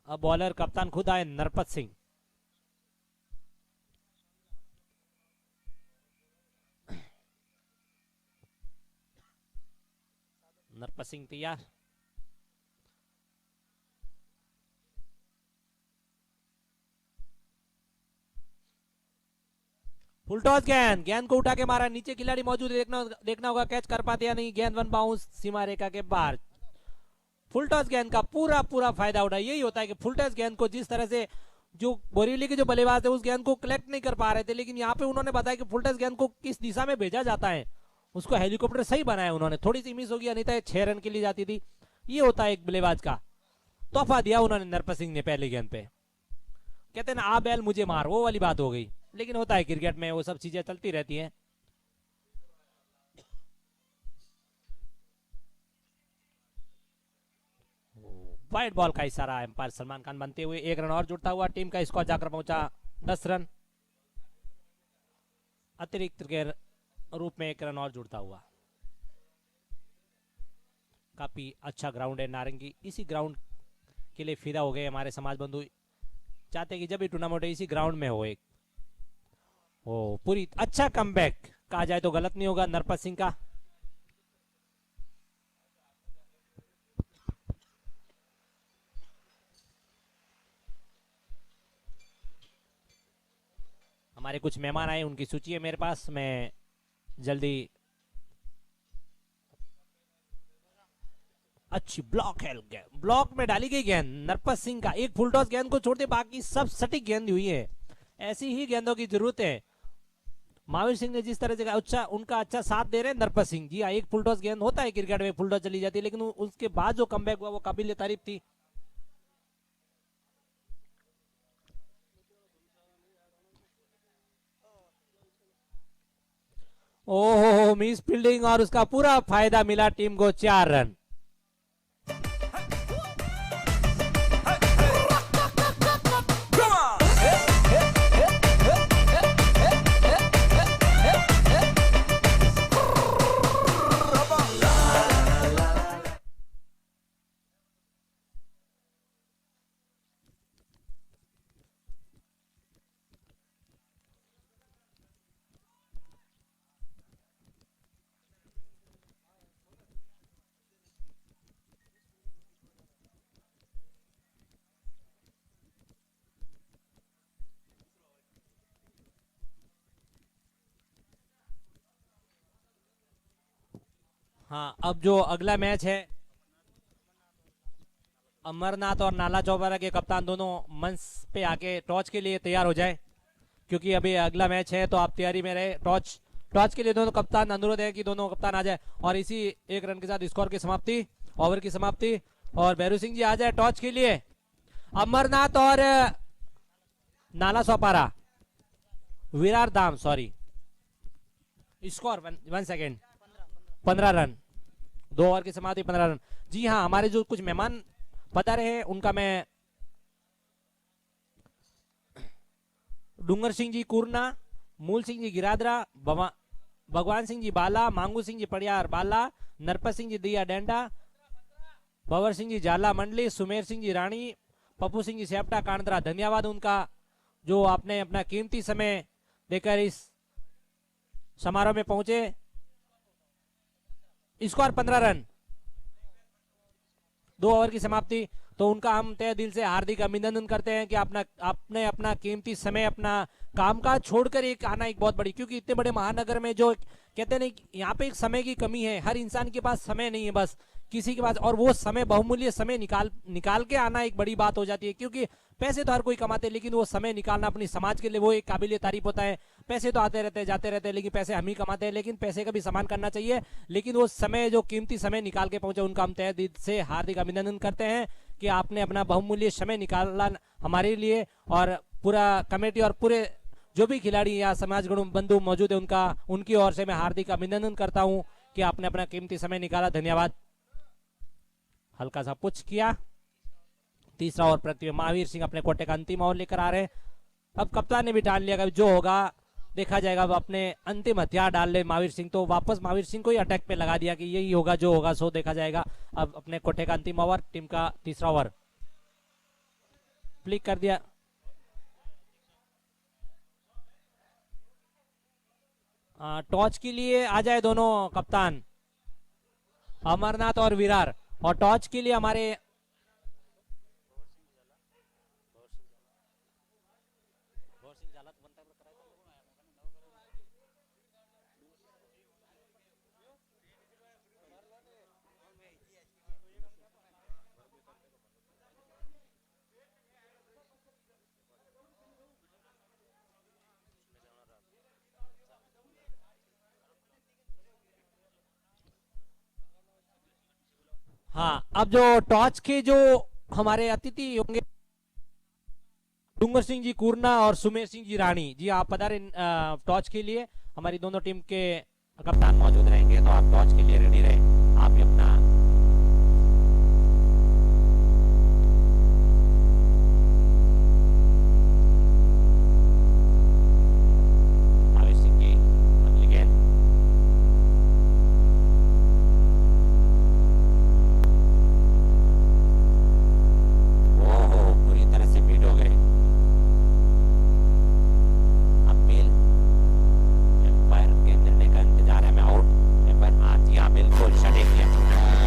अब बॉलर कप्तान खुद आए, नरपत सिंह। नरपत सिंह तैयार। फुल टॉस गेंद को उठा के मारा, नीचे खिलाड़ी मौजूद है, देखना होगा कैच कर पाते या नहीं। गेंद 1 बाउंस सीमा रेखा के बाहर। फुल टॉस गेंद का पूरा फायदा उठा। यही होता है कि फुल टॉस गेंद को जिस तरह से जो बोरीवली के जो बल्लेबाज थे उस गेंद को कलेक्ट नहीं कर पा रहे थे, लेकिन यहाँ पे उन्होंने बताया कि फुल टॉस गेंद को किस दिशा में भेजा जाता है, उसको हेलीकॉप्टर सही बनाया उन्होंने। थोड़ी सी मिस होगी, नहीं तो 6 रन के लिए जाती थी। ये होता है एक बल्लेबाज का। तोहफा दिया उन्होंने नरपत सिंह ने पहली गेंद पे। कहते ना आ बैल मुझे मार, वो वाली बात हो गई। लेकिन होता है क्रिकेट में, वो सब चीजें चलती रहती हैं। वाइड बॉल का इशारा, एम्पायर सलमान खान बनते हुए 1 रन और जुड़ता हुआ। टीम का स्कोर जाकर पहुंचा 10 रन। अतिरिक्त के रूप में 1 रन और जुड़ता हुआ। काफी अच्छा ग्राउंड है नारंगी। इसी ग्राउंड के लिए फिदा हो गए हमारे समाज बंधु, चाहते कि जब भी टूर्नामेंट इसी ग्राउंड में हो। एक पूरी अच्छा कमबैक कहा जाए तो गलत नहीं होगा नरपत सिंह का। हमारे कुछ मेहमान आए, उनकी सूची है मेरे पास, मैं जल्दी। अच्छी ब्लॉक है, ब्लॉक में डाली गई गेंद नरपत सिंह का। एक फुल टॉस गेंद को छोड़ते बाकी सब सटीक गेंद हुई है। ऐसी ही गेंदों की जरूरत है। महावीर सिंह ने जिस तरह से उनका अच्छा साथ दे रहे हैं नरपत सिंह जी। एक फुल टॉस गेंद होता है क्रिकेट में, फुल टॉस चली जाती है, लेकिन उसके बाद जो कमबैक हुआ वो काबिल तारीफ थी। ओहो, मिस फील्डिंग और उसका पूरा फायदा मिला टीम को। 4 रन। हाँ, अब जो अगला मैच है, अमरनाथ और नाला चौबारा के कप्तान दोनों मंच पे आके टॉस के लिए तैयार हो जाए, क्योंकि अभी अगला मैच है तो आप तैयारी में रहे। टॉस के लिए दोनों कप्तान, अनुरोध है कि दोनों कप्तान आ जाए। और इसी एक रन के साथ स्कोर की समाप्ति, ओवर की समाप्ति। और भैरू सिंह जी आ जाए टॉस के लिए। अमरनाथ और नाला चौपारा, Virar Dham, sorry, score 1 second, 15 run, 2 over की समाप्ति, 15 रन। जी हाँ, हमारे जो कुछ मेहमान बता रहे हैं उनका मैं डूंगर सिंह जी कुरना, मूल सिंह जी गिरादरा, भगवान सिंह जी बाला, मांगू सिंह जी पड़ियार बाला, नरपत सिंह जी दिया डेंडा, भवर सिंह जी जाला मंडली, सुमेर सिंह जी रानी, पप्पू सिंह जी सेप्टा कांद्रा। धन्यवाद उनका जो आपने अपना कीमती समय देकर इस समारोह में पहुंचे। स्कोर 15 रन, 2 ओवर की समाप्ति। तो उनका हम तहे दिल से हार्दिक अभिनंदन करते हैं कि आपने अपना कीमती समय, अपना कामकाज छोड़कर एक आना एक बहुत बड़ी, क्योंकि इतने बड़े महानगर में जो कहते नहीं, यहाँ पे एक समय की कमी है। हर इंसान के पास समय नहीं है, बस किसी के पास, और वो समय, बहुमूल्य समय निकाल के आना एक बड़ी बात हो जाती है। क्योंकि पैसे तो हर कोई कमाते हैं, लेकिन वो समय निकालना अपनी समाज के लिए वो एक काबिल तारीफ होता है। पैसे तो आते रहते हैं, जाते रहते हैं, लेकिन पैसे हम ही कमाते हैं, लेकिन पैसे का भी सम्मान करना चाहिए। लेकिन वो समय, जो कीमती समय निकाल के पहुंचे, उनका हम तहे दिल से हार्दिक अभिनंदन करते हैं कि आपने अपना बहुमूल्य समय निकाला हमारे लिए। और पूरा कमेटी और पूरे जो भी खिलाड़ी या समाज बंधु मौजूद है, उनकी ओर से मैं हार्दिक अभिनंदन करता हूं कि आपने अपना कीमती समय निकाला। धन्यवाद। हल्का सा पुश किया। तीसरा ओवर प्रति महावीर सिंह अपने कोटे का अंतिम ओवर लेकर आ रहे हैं। अब कप्तान ने भी ठान लिया कि जो होगा देखा जाएगा। अब अपने अंतिम हथियार डाल ले महावीर सिंह, तो वापस महावीर सिंह को ही अटैक पे लगा दिया कि यही होगा, जो होगा सो देखा जाएगा। अब अपने कोटे का अंतिम ओवर, टीम का तीसरा ओवर फ्लिक कर दिया। टॉस के लिए आ जाए दोनों कप्तान, अमरनाथ और विरार। और टॉस के लिए हमारे हाँ, अब जो टॉस के जो हमारे अतिथि होंगे, डूंगर सिंह जी कुरना और सुमेर सिंह जी रानी जी, आप पधारे टॉस के लिए। हमारी दोनों टीम के कप्तान मौजूद रहेंगे, तो आप टॉस के लिए रेडी रहे। आप भी अपना बिल्कुल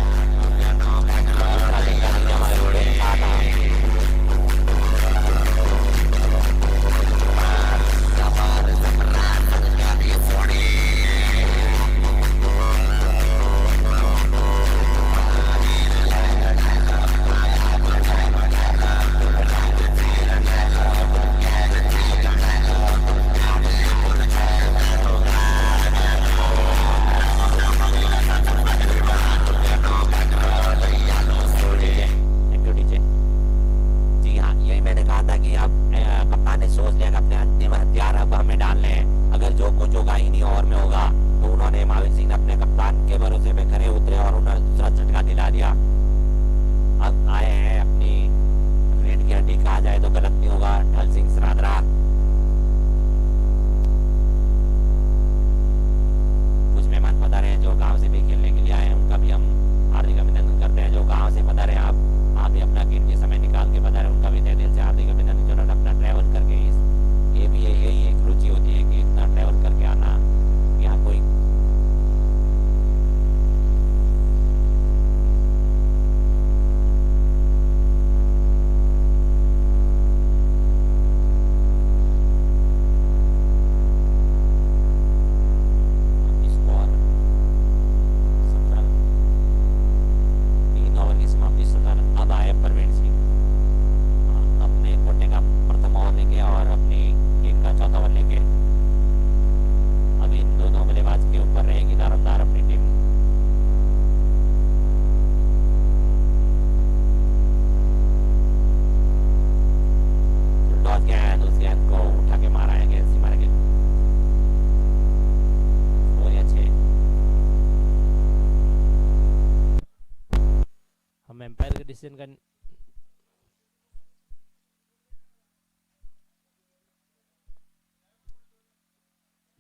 डिसीजन का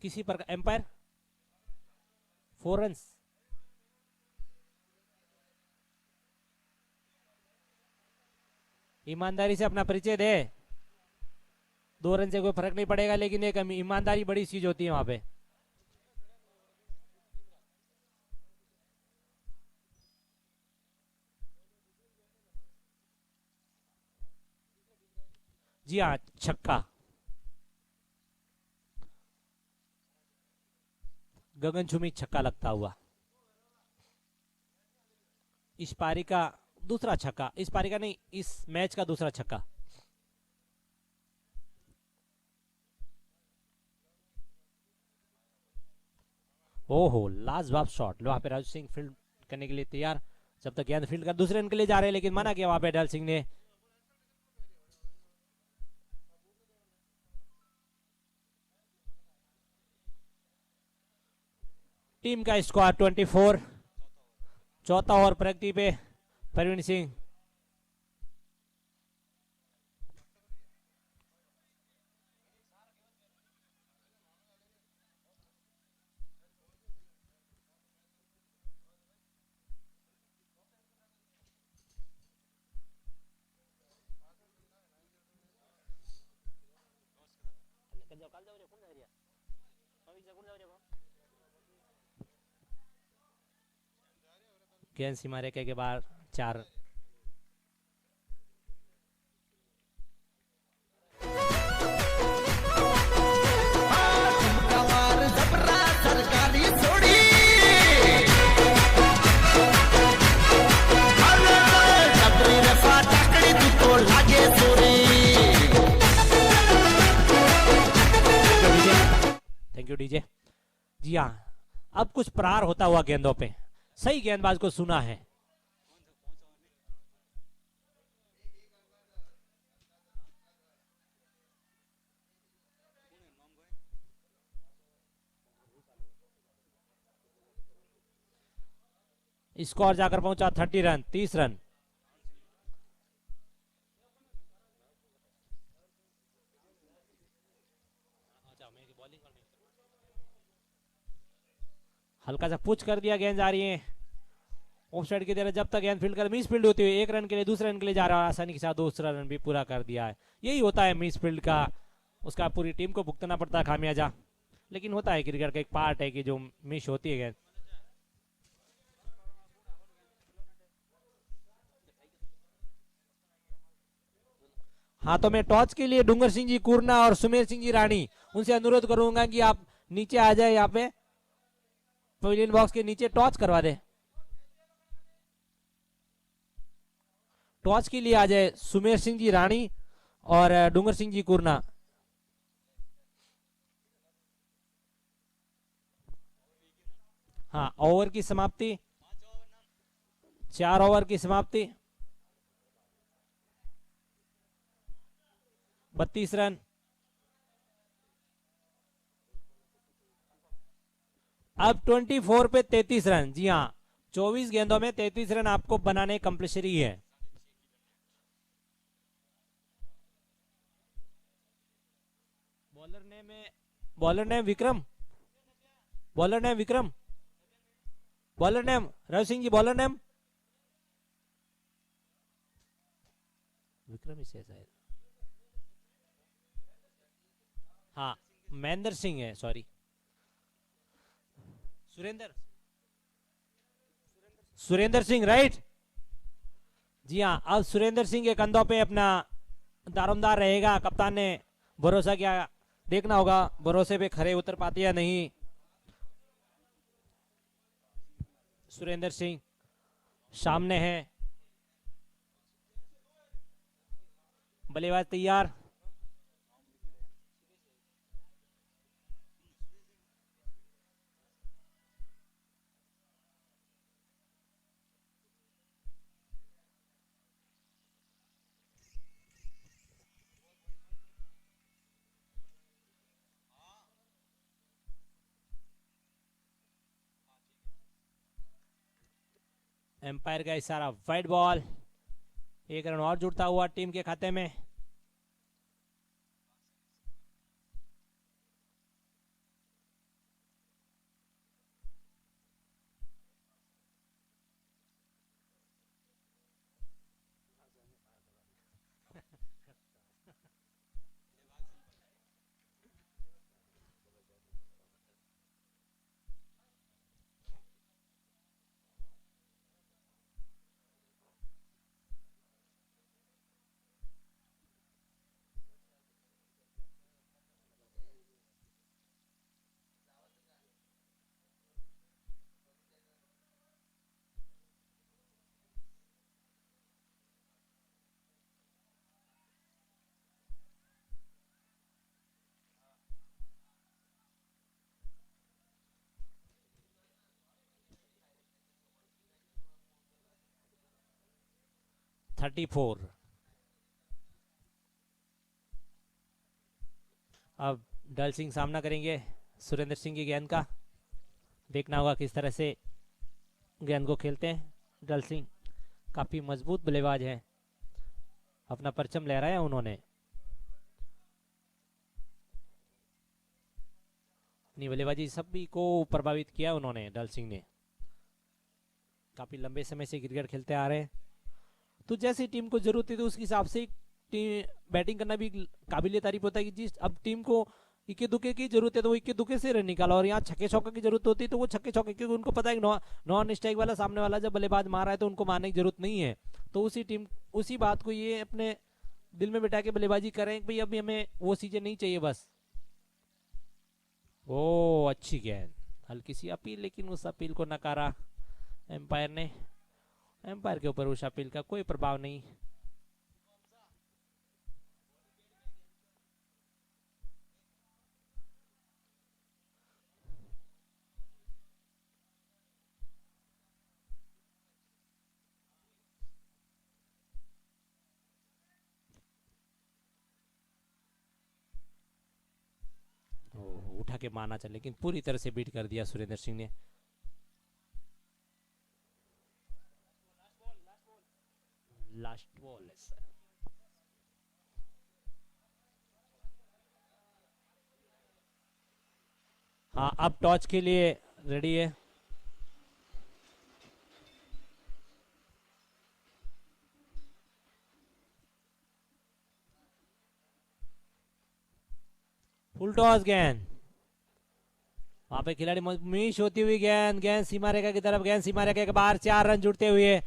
किसी पर एम्पायर 4 रन्स। ईमानदारी से अपना परिचय दे, 2 रन से कोई फर्क नहीं पड़ेगा, लेकिन एक ईमानदारी बड़ी चीज होती है वहां पे। जी हाँ, छक्का। गगनचुंबी छक्का लगता हुआ। इस पारी का दूसरा छक्का, इस पारी का नहीं, इस मैच का दूसरा छक्का। ओहो, लाजवाब शॉट। वहां पे राजू सिंह फील्ड करने के लिए तैयार, जब तक गेंद फील्ड कर दूसरे रन के लिए जा रहे हैं, लेकिन मना किया वहां पे डल सिंह ने। टीम का स्कोर 24। चौथा ओवर प्रगति पे परवीन सिंह। गेंद सीमा रेखा के बाद 4। Thank you DJ. जी हाँ, अब कुछ प्रहार होता हुआ गेंदों पे, सही गेंदबाज को सुना है। स्कोर जाकर पहुंचा 30 रन, 30 रन। हल्का सा पुश कर दिया, गेंद जा रही है ऑफ साइड की तरफ। जब तक गेंद फील्ड कर मिस फील्ड होती हुई 1 रन के लिए, दूसरे रन के लिए जा रहा है, आसानी के साथ दूसरा रन भी पूरा कर दिया है। यही होता है मिस फील्ड का, उसका पूरी टीम को भुगतना पड़ता है खामियाजा, लेकिन होता है, क्रिकेट का एक पार्ट है कि जो मिस होती है गेंद। हाँ, तो मैं टॉस के लिए डूंगर सिंह जी कुरना और सुमेर सिंह जी रानी, उनसे अनुरोध करूंगा कि आप नीचे आ जाए, यहाँ पे पवेलियन बॉक्स के नीचे टॉस करवा दे। टॉस के लिए आ जाए सुमेर सिंह जी रानी और डूंगर सिंह जी कुरना। हाँ, ओवर की समाप्ति, 4 ओवर की समाप्ति, 32 रन। अब 24 पे 33 रन। जी हाँ, 24 गेंदों में 33 रन आपको बनाने कंपल्सरी है। Bowler name Vikram, bowler name Vikram, bowler name Ravi Singh ji, bowler name Vikram ही है शायद। हाँ, महेंद्र सिंह है, सॉरी, सुरेंद्र सिंह, राइट। जी हाँ, अब सुरेंद्र सिंह के कंधों पे अपना दारोमदार रहेगा। कप्तान ने भरोसा किया, देखना होगा भरोसे पे खरे उतर पाते या नहीं। सुरेंद्र सिंह सामने है, बल्लेबाज तैयार। एम्पायर का इशारा, वाइड बॉल। एक रन और जुड़ता हुआ टीम के खाते में। Thirty four. अब डल सिंह सामना करेंगे सुरेंद्र सिंह की गेंद का। देखना होगा किस तरह से गेंद को खेलते हैं। डल सिंह काफी मजबूत बल्लेबाज है, अपना परचम लहराया उन्होंने। अपनी बल्लेबाजी सभी को प्रभावित किया उन्होंने। डल सिंह ने काफी लंबे समय से क्रिकेट खेलते आ रहे हैं, तो जैसी टीम को जरूरत है तो उसके हिसाब से बैटिंग करना भी काबिल तारीफ होता है कि जिस अब टीम को इक्के दुक्के की जरूरत है तो वो इक्के दुक्के से रन निकाला, और यहाँ छक्के चौके की जरूरत होती है तो वो छक्के चौके, क्योंकि उनको पता है नॉन स्ट्राइक वाला सामने वाला जब बल्लेबाज मार रहा है तो उनको मारने की जरूरत नहीं है। तो उसी बात को ये अपने दिल में बिठा के बल्लेबाजी करें कि भाई अभी हमें वो चीजें नहीं चाहिए बस। ओ अच्छी गेंद, हल्की सी अपील, लेकिन उस अपील को नकारा एम्पायर ने। एम्पायर के ऊपर उस अपील का कोई प्रभाव नहीं। उठा के मारना चाहिए, लेकिन पूरी तरह से बीट कर दिया सुरेंद्र सिंह ने। लास्ट बॉल है सर। हाँ, अब टॉस के लिए रेडी है। फुल टॉस गेंद, वहां पे खिलाड़ी मिस होती हुई गेंद, गेंद सीमा रेखा की तरफ, गेंद सीमा रेखा के बाहर, 4 रन जुड़ते हुए।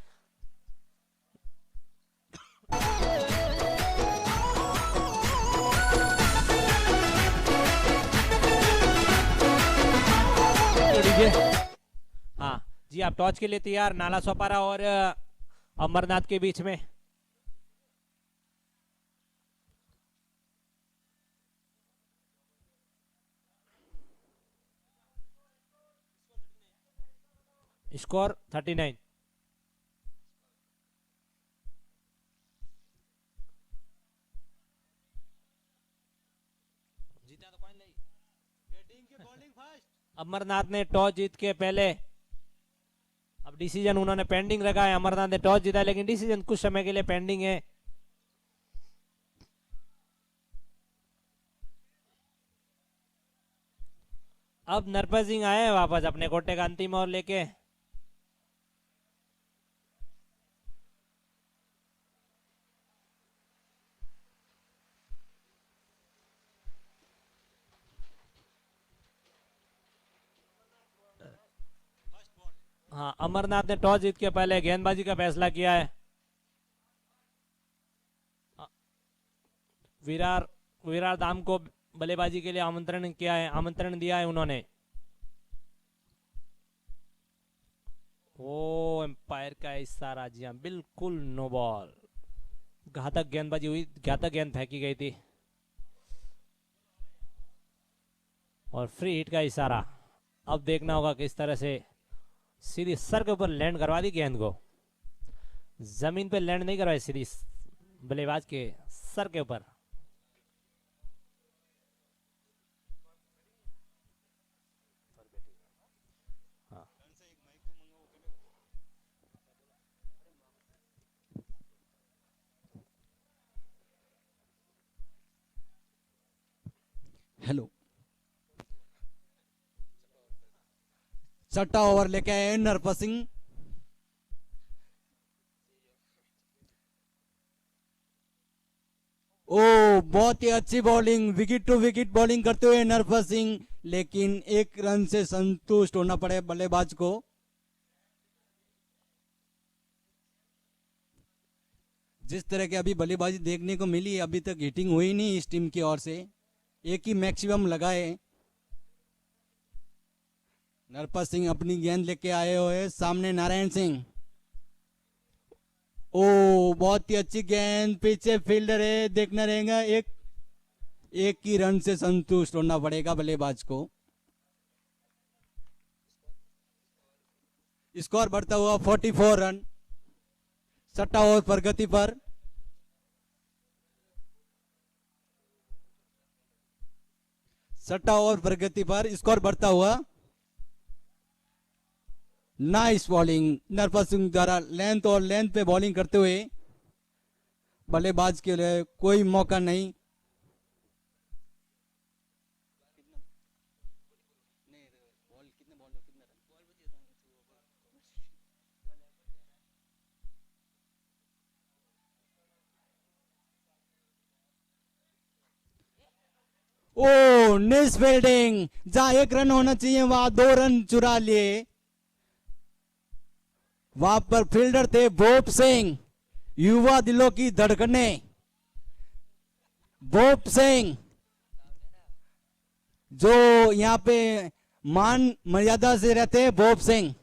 हाँ जी, आप टॉस के लिए तैयार। नाला सोपारा और अमरनाथ के बीच में। स्कोर 39। अमरनाथ ने टॉस जीत के पहले, अब डिसीजन उन्होंने पेंडिंग रखा है। अमरनाथ ने टॉस जीता, लेकिन डिसीजन कुछ समय के लिए पेंडिंग है। अब नरपत सिंह आए वापस अपने कोटे का अंतिम ओवर लेके। हाँ, अमरनाथ ने टॉस जीत के पहले गेंदबाजी का फैसला किया है। विरार विरार धाम को बल्लेबाजी के लिए आमंत्रण किया है, आमंत्रण दिया है उन्होंने। ओ एम्पायर का इशारा, जी हाँ बिल्कुल नो बॉल। घातक गेंदबाजी हुई, घातक गेंद फेंकी गई थी और फ्री हिट का इशारा। अब देखना होगा किस तरह से सीधी सर के ऊपर लैंड करवा दी गेंद को। जमीन पे लैंड नहीं करवाई, सीधी बल्लेबाज के सर के ऊपर। हेलो, छठा ओवर लेके आए नरपत सिंह। ओ बहुत ही अच्छी bowling, wicket to wicket bowling करते हुए नरपत सिंह, लेकिन एक रन से संतुष्ट होना पड़े बल्लेबाज को। जिस तरह की अभी बल्लेबाजी देखने को मिली, अभी तक हिटिंग हुई नहीं इस टीम की ओर से, एक ही मैक्सिमम लगाए। नरपत सिंह अपनी गेंद लेके आए हुए, सामने नारायण सिंह। ओ बहुत ही अच्छी गेंद, पीछे फील्डर है, देखना रहेगा। एक ही रन से संतुष्ट होना पड़ेगा बल्लेबाज को। स्कोर बढ़ता हुआ 44 रन, छठा ओवर प्रगति पर। छठा ओवर प्रगति पर, स्कोर बढ़ता हुआ। नाइस बॉलिंग नरपत सिंह द्वारा, लेंथ और लेंथ पे बॉलिंग करते हुए बल्लेबाज के लिए कोई मौका नहीं। ओ निस फील्डिंग, जहां 1 रन होना चाहिए वहां 2 रन चुरा लिए। वहां पर फील्डर थे भोप सिंह, युवा दिलों की धड़कने। भोप सिंह जो यहाँ पे मान मर्यादा से रहते हैं, भोप सिंह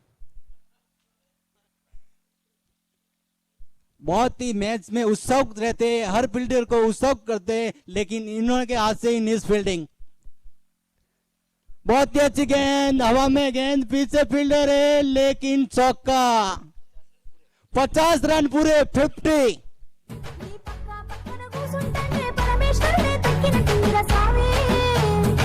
बहुत ही मैच में उत्सुक रहते, हर फील्डर को उत्सुक करते, लेकिन इन्होंने के हाथ से ही निस फील्डिंग। बहुत ही अच्छी गेंद, हवा में गेंद, पीछे फील्डर है, लेकिन चौका। 50 रन पूरे, 50। నీ పక్క పక్కన కూసుంటేనే పరమేశ్వరుడే తక్కినట్టుందిరా సామి.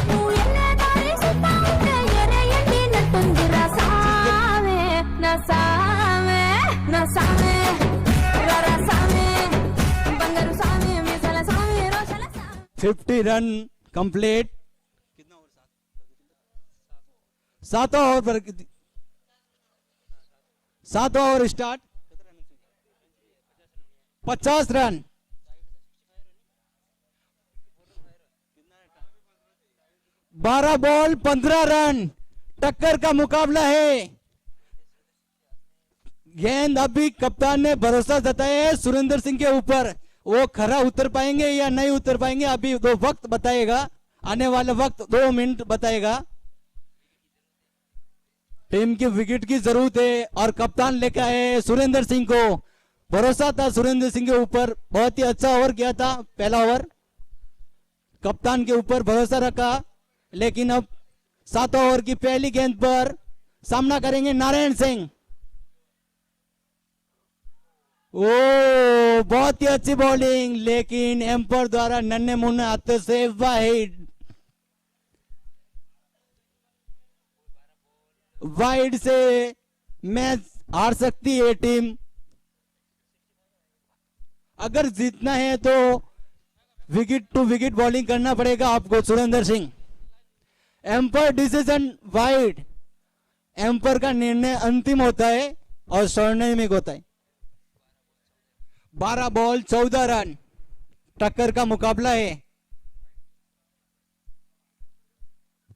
నువ్వు ఎల్లే దారి సుత్తా ఉంటే ఎరే ఎండినట్టుందిరా సామి. నా సామి, నా సామి, రర సామి, బంగారు సామి, మిసల సామి, రోషల సామి. 50 रन कंप्लीट। कितना over? 7 over, 7 over start. 50 run. 12 ball 15 run, टक्कर का मुकाबला है। गेंद अभी कप्तान ने भरोसा जताया है सुरेंद्र सिंह के ऊपर, वो खरा उतर पाएंगे या नहीं उतर पाएंगे, अभी दो वक्त बताएगा, आने वाला वक्त 2 मिनट बताएगा। टीम की विकेट की जरूरत है और कप्तान लेकर आए सुरेंद्र सिंह को। भरोसा था सुरेंद्र सिंह के ऊपर, बहुत ही अच्छा ओवर किया था पहला ओवर, कप्तान के ऊपर भरोसा रखा। लेकिन अब 7 ओवर की पहली गेंद पर सामना करेंगे नारायण सिंह। ओ बहुत ही अच्छी बॉलिंग, लेकिन एम्पायर द्वारा नन्हे मुन्ने हाथों से वाइड। वाइड से मैच हार सकती है टीम। अगर जीतना है तो विकेट टू विकेट बॉलिंग करना पड़ेगा आपको Surendra Singh. Umpire decision wide, umpire का निर्णय अंतिम होता है और स्वर्णिम होता है। 12 बॉल 14 रन, टक्कर का मुकाबला है।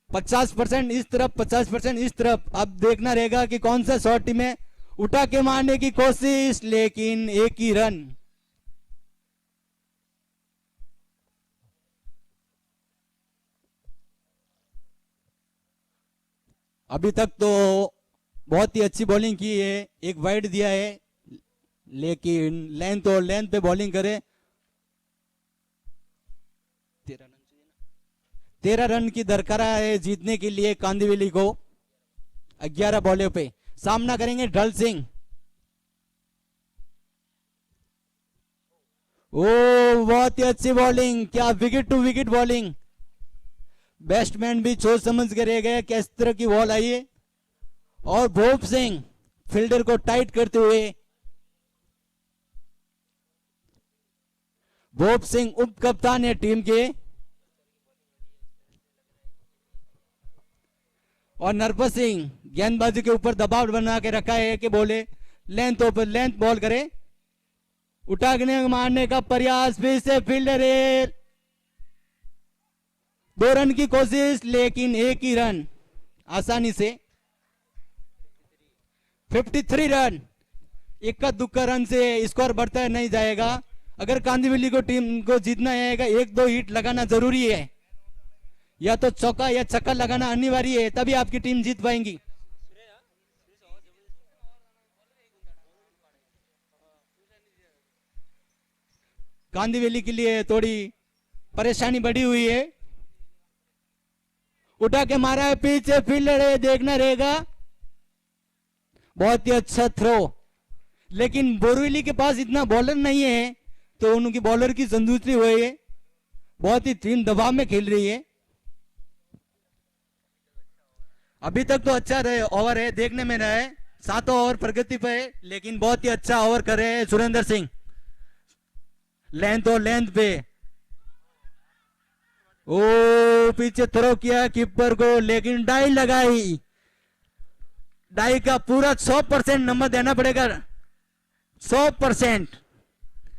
50% इस तरफ, 50% इस तरफ। अब देखना रहेगा कि कौन सा शॉट टीम है। उठा के मारने की कोशिश, लेकिन एक ही रन। अभी तक तो बहुत ही अच्छी बॉलिंग की है, एक वाइड दिया है, लेकिन लेंथ और लेंथ पे बॉलिंग करे। 13 रन की दरकार है जीतने के लिए कांदिवली को। 11 बॉलों पे सामना करेंगे ढल सिंह। ओ बहुत ही अच्छी बॉलिंग, क्या wicket to wicket bowling. Batsman भी सोच समझ के रह गए किस तरह की बॉल आई है। और भोप सिंह फील्डर को टाइट करते हुए, भोप सिंह उप कप्तान है टीम के। और नरपत सिंह गेंदबाजी के ऊपर दबाव बना के रखा है कि बोले लेंथ ओवर लेंथ बॉल करे। उठाने मारने का प्रयास, फिर से फील्डर 2 रन की कोशिश, लेकिन 1 ही रन आसानी से। 53 रन, इक्का दुक्का रन से स्कोर बढ़ता नहीं जाएगा। अगर कांदिवली को टीम को जीतना है 1-2 हिट लगाना जरूरी है, या तो चौका या छक्का लगाना अनिवार्य है, तभी आपकी टीम जीत पाएंगी। कांदिवली के लिए थोड़ी परेशानी बढ़ी हुई है। उठा के मारा है, पीछे फील्डर है, देखना रहेगा। बहुत ही अच्छा थ्रो, लेकिन बोरीवली के पास इतना बॉलर नहीं है, तो उनकी बॉलर की संतुष्टि हुई है। बहुत ही टीम दबाव में खेल रही है। अभी तक तो अच्छा रहे ओवर है, देखने में रहा है 7 ओवर प्रगति पे है, लेकिन बहुत ही अच्छा ओवर कर रहे हैं सुरेंद्र सिंह। लेंथ और लेंथ पे पीछे थ्रो किया कीपर को, लेकिन डाई लगाई। डाई का पूरा 100% नंबर देना पड़ेगा, 100%।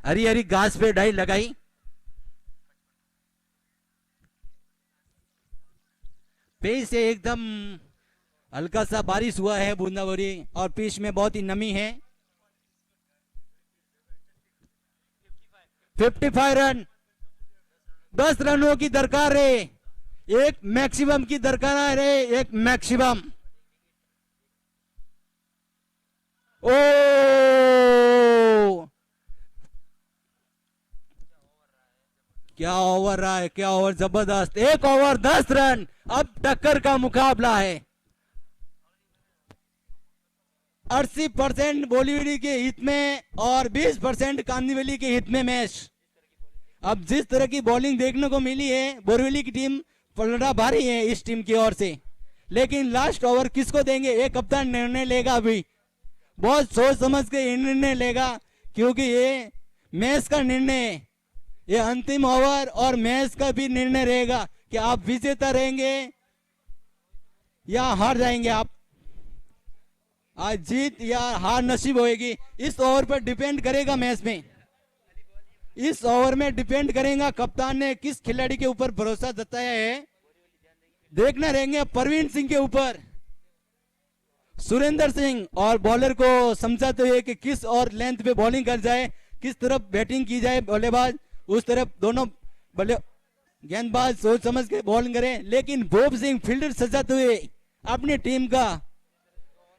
हरी हरी घास पे डाई लगाई। पेच से एकदम हल्का सा बारिश हुआ है, बूंदाबांदी, और पिच में बहुत ही नमी है। 55 रन, 10 रनों की दरकार है, एक मैक्सिमम की दरकार है, एक मैक्सिमम। ओ क्या ओवर रहा है, क्या ओवर, जबरदस्त। 1 ओवर 10 रन, अब टक्कर का मुकाबला है। 80% बोरीवली के हित में और 20% कांदिवली के हित में मैच। अब जिस तरह की बॉलिंग देखने को मिली है, बोरीवली की टीम पलड़ा भारी है इस टीम की ओर से, लेकिन लास्ट ओवर किसको देंगे ये कप्तान निर्णय लेगा। अभी बहुत सोच समझ के निर्णय लेगा, क्योंकि ये मैच का निर्णय, ये अंतिम ओवर और मैच का भी निर्णय रहेगा कि आप विजेता रहेंगे या हार जाएंगे। आप आज जीत या हार नसीब होएगी, इस ओवर पर डिपेंड करेगा। मैच में इस ओवर में डिपेंड करेगा कप्तान ने किस खिलाड़ी के ऊपर भरोसा जताया है। देखना रहेंगे परवीन सिंह के ऊपर, सुरेंद्र सिंह, और बॉलर को समझाते हुए कि किस और लेंथ पे बॉलिंग कर जाए, किस तरफ बैटिंग की जाए, बल्लेबाज उस तरफ दोनों बल्ले गेंदबाज सोच समझ के बॉलिंग करें। लेकिन भोप सिंह फील्डर सजाते हुए अपनी टीम का,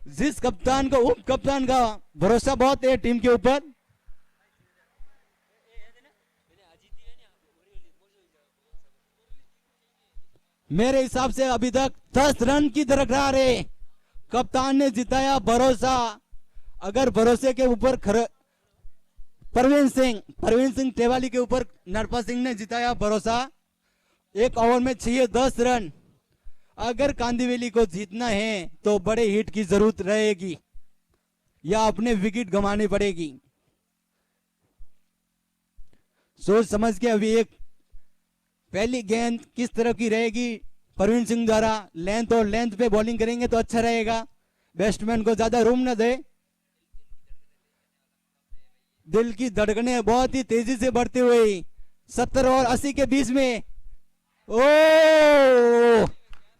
जिस कप्तान का, उप कप्तान का भरोसा बहुत है टीम के ऊपर। मेरे हिसाब से अभी तक 10 रन की दरकार है। कप्तान ने जिताया भरोसा। अगर भरोसे के ऊपर परवीन सिंह टेवाली के ऊपर नरपत सिंह ने जिताया भरोसा। 1 ओवर में चाहिए 10 रन। अगर कांदिवली को जीतना है तो बड़े हिट की जरूरत रहेगी या अपने विकेट गंवानी पड़ेगी। सोच समझ के अभी एक पहली गेंद किस तरह की रहेगी, परवीन सिंह द्वारा लेंथ और लेंथ पे बॉलिंग करेंगे तो अच्छा रहेगा। बैट्समैन को ज्यादा रूम न दे। दिल की धड़कनें बहुत ही तेजी से बढ़ती हुई 70 और 80 के बीच में। ओ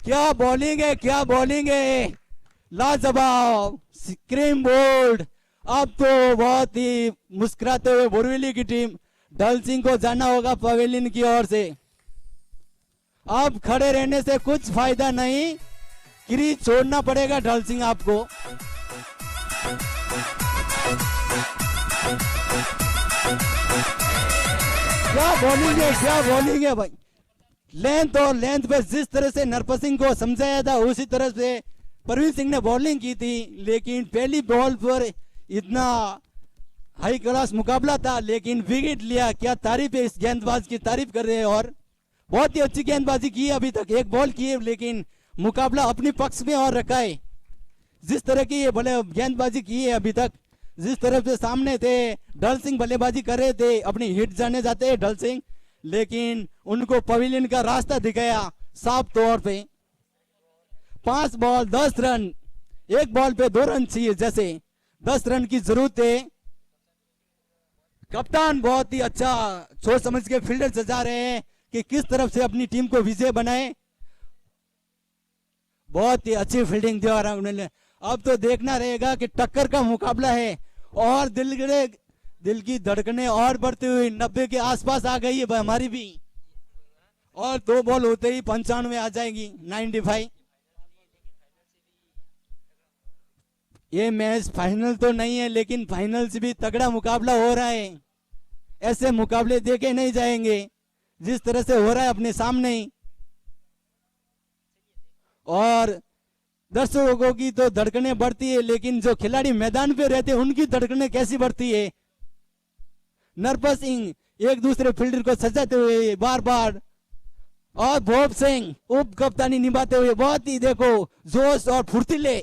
क्या बॉलिंग है, क्या बॉलिंग है, लाजवाब, स्क्रीम बोल्ड। अब तो बहुत ही मुस्कुराते हुए बोरीवली की टीम, ढल सिंह को जाना होगा पवेलियन की ओर से। अब खड़े रहने से कुछ फायदा नहीं, क्रीज छोड़ना पड़ेगा ढल सिंह आपको। क्या बॉलिंग है, क्या बॉलिंग है भाई। लेंथ और लेंथ पे जिस तरह से नरपत सिंह को समझाया था उसी तरह से परवीन सिंह ने बॉलिंग की थी, लेकिन पहली बॉल पर इतना हाई क्लास मुकाबला था, लेकिन विकेट लिया। क्या तारीफ है, इस गेंदबाज की तारीफ कर रहे हैं। और बहुत ही अच्छी गेंदबाजी की है, अभी तक 1 बॉल की है, लेकिन मुकाबला अपने पक्ष में और रखा है। जिस तरह की ये भले गेंदबाजी की है अभी तक, जिस तरफ से सामने थे ढल सिंह बल्लेबाजी कर रहे थे, अपनी हिट जाने जाते हैं ढल सिंह, लेकिन उनको पवेलियन का रास्ता दिखाया साफ तौर पे। 5 बॉल 10 रन, एक बॉल पे 2 रन चाहिए, जैसे 10 रन की जरूरत है। कप्तान बहुत ही अच्छा सोच समझ के फील्डर सजा रहे हैं कि किस तरफ से अपनी टीम को विजय बनाए। बहुत ही अच्छी फील्डिंग दिया रहा उन्होंने। अब तो देखना रहेगा कि टक्कर का मुकाबला है और दिल की धड़कनें और बढ़ती हुई 90 के आसपास आ गई है हमारी भी, और 2 बॉल होते ही 95 आ जाएगी, 95। ये मैच फाइनल तो नहीं है, लेकिन फाइनल से भी तगड़ा मुकाबला हो रहा है। ऐसे मुकाबले देखे नहीं जाएंगे जिस तरह से हो रहा है अपने सामने ही। और दर्शकों की तो धड़कनें बढ़ती है, लेकिन जो खिलाड़ी मैदान पे रहते हैं उनकी धड़कनें कैसी बढ़ती है। नरपत सिंह एक दूसरे फील्डर को सजाते हुए बार बार, और भोप सिंह उप कप्तानी निभाते हुए बहुत ही देखो जोश और फुर्तीले।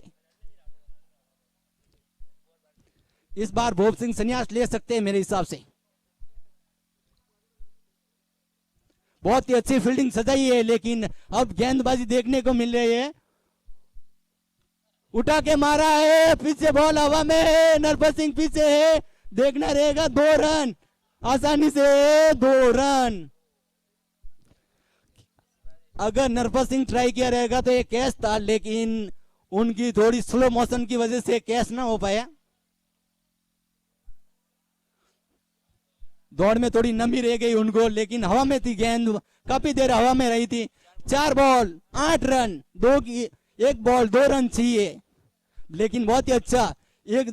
इस बार भोप सिंह संन्यास ले सकते हैं मेरे हिसाब से। बहुत ही अच्छी फील्डिंग सजाई है, लेकिन अब गेंदबाजी देखने को मिल रही है। उठा के मारा है, पीछे बॉल हवा में है, नरपत सिंह पीछे है, देखना रहेगा 2 रन, आसानी से 2 रन। अगर नरपत सिंह ट्राई किया रहेगा तो ये कैच था, लेकिन उनकी थोड़ी स्लो मोशन की वजह से कैच ना हो पाया। दौड़ में थोड़ी नमी रह गई उनको, लेकिन हवा में थी गेंद, काफी देर हवा में रही थी। 4 बॉल 8 रन, 1 बॉल 2 रन चाहिए, लेकिन बहुत ही अच्छा, एक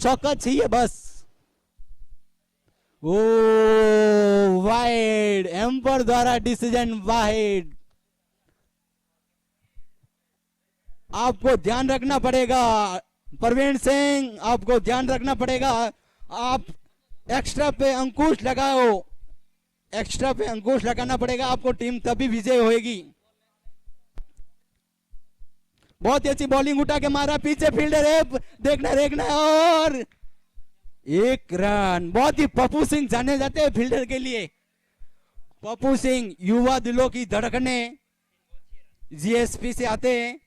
चौका चाहिए बस। ओ वाइड, एम्पायर द्वारा डिसीजन वाइड। आपको ध्यान रखना पड़ेगा प्रवीण सिंह, आपको ध्यान रखना पड़ेगा। आप एक्स्ट्रा पे अंकुश लगाओ, एक्स्ट्रा पे अंकुश लगाना पड़ेगा आपको, टीम तभी विजय होएगी। बहुत ही अच्छी बॉलिंग उठा के मारा, पीछे फील्डर है, देखना और 1 रन। बहुत ही पप्पू सिंह जाने जाते हैं फील्डर के लिए। पप्पू सिंह युवा दिलों की धड़कने, जीएसपी से आते हैं।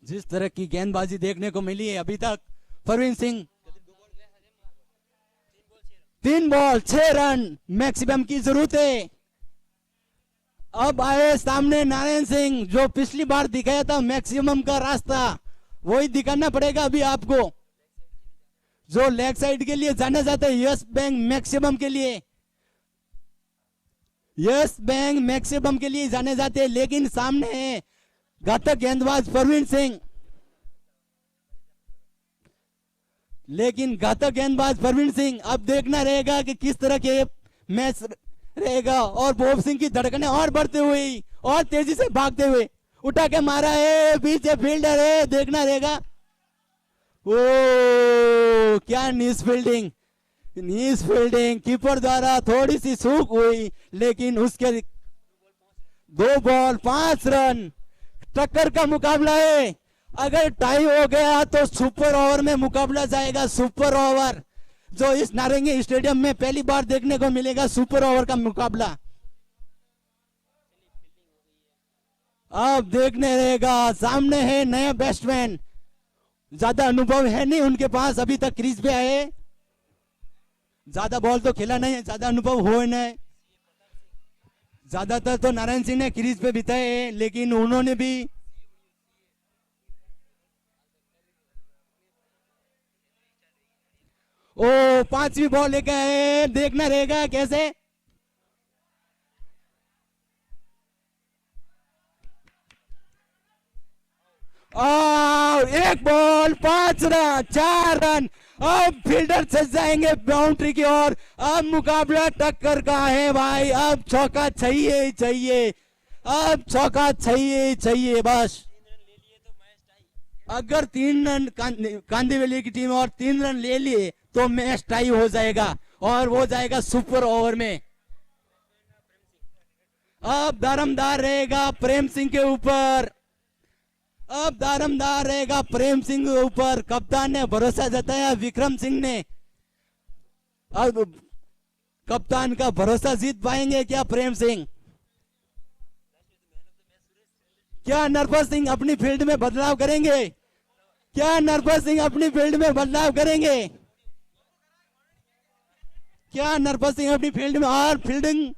जिस तरह की गेंदबाजी देखने को मिली है अभी तक, Praveen Singh 3 ball 6 run maximum की जरूरत है। अब आए सामने नारायण सिंह, जो पिछली बार दिखाया था मैक्सिमम का रास्ता, वही दिखाना पड़ेगा अभी आपको। जो लेग साइड के लिए जाना जाता है, यस बैंक मैक्सिमम के लिए, यस बैंक मैक्सिमम के लिए जाने जाते हैं, लेकिन सामने है घातक गेंदबाज प्रवीण सिंह, लेकिन घातक गेंदबाज प्रवीण सिंह। अब देखना रहेगा कि किस तरह के मैच रहेगा, और भोप सिंह की धड़कनें और बढ़ते हुए और तेजी से भागते हुए, उठा के मारा है, पीछे फील्डर है, देखना रहेगा। ओ क्या नीस फील्डिंग कीपर द्वारा थोड़ी सी चूक हुई, लेकिन उसके 2 बॉल 5 रन। टक्कर का मुकाबला है, अगर टाई हो गया तो सुपर ओवर में मुकाबला जाएगा। सुपर ओवर जो इस नारंगी स्टेडियम में पहली बार देखने को मिलेगा, सुपर ओवर का मुकाबला। अब देखने रहेगा, सामने है नया बैट्समैन, ज्यादा अनुभव है नहीं उनके पास, अभी तक क्रीज पे आए, ज्यादा बॉल तो खेला नहीं है, ज्यादा अनुभव हो नहीं। ज्यादातर तो नारायण सिंह ने क्रीज पे बिताए हैं, लेकिन उन्होंने भी ओ 5वीं बॉल लेके आए, देखना रहेगा कैसे। और 1 बॉल 5 रन 4 रन। अब फील्डर से जाएंगे बाउंड्री की ओर। अब मुकाबला टक्कर का है भाई, अब चौका चाहिए, अब चौका चाहिए बस। अगर 3 रन कांदिवली की टीम और 3 रन ले लिए तो मैच टाई हो जाएगा और वो जाएगा सुपर ओवर में। अब दारमदार रहेगा प्रेम सिंह के ऊपर। अब दारमदार रहेगा प्रेम सिंह के ऊपर। कप्तान ने भरोसा जताया विक्रम सिंह ने। अब कप्तान का भरोसा जीत पाएंगे क्या प्रेम सिंह? क्या नरपत सिंह अपनी फील्ड में बदलाव करेंगे? क्या नरपत सिंह अपनी फील्ड में बदलाव करेंगे? क्या नरपत सिंह अपनी फील्ड में और फील्डिंग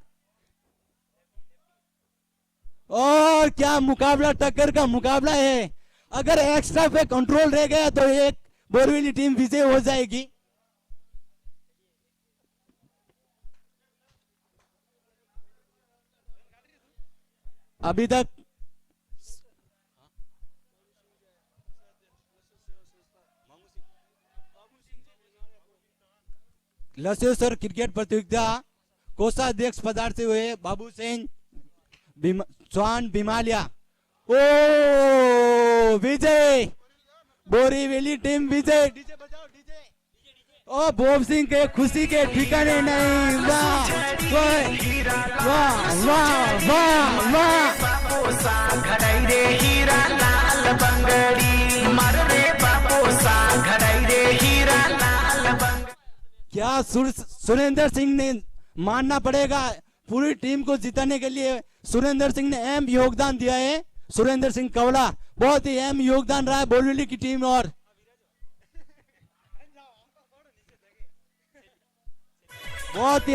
और क्या मुकाबला, टक्कर का मुकाबला है। अगर एक्स्ट्रा पे कंट्रोल रह गया तो एक बोरीवली टीम विजय हो जाएगी। अभी तक लसेश्वर क्रिकेट प्रतियोगिता कोषाध्यक्ष पदार्थ से हुए बाबू सेन स्वान बिमालिया। ओ विजय, बोरीवली टीम विजय। डीजे बजाओ डीजे। ओ बोब सिंह के खुशी के ठिकाने नहीं। वाह वाह वाह वाह वाह। क्या सुरेंद्र सिंह ने मानना पड़ेगा, पूरी टीम को जिताने के लिए सुरेंद्र सिंह ने अहम योगदान दिया है। सुरेंद्र सिंह कवला बहुत ही अहम योगदान रहा है बोरीवली की टीम और बहुत ही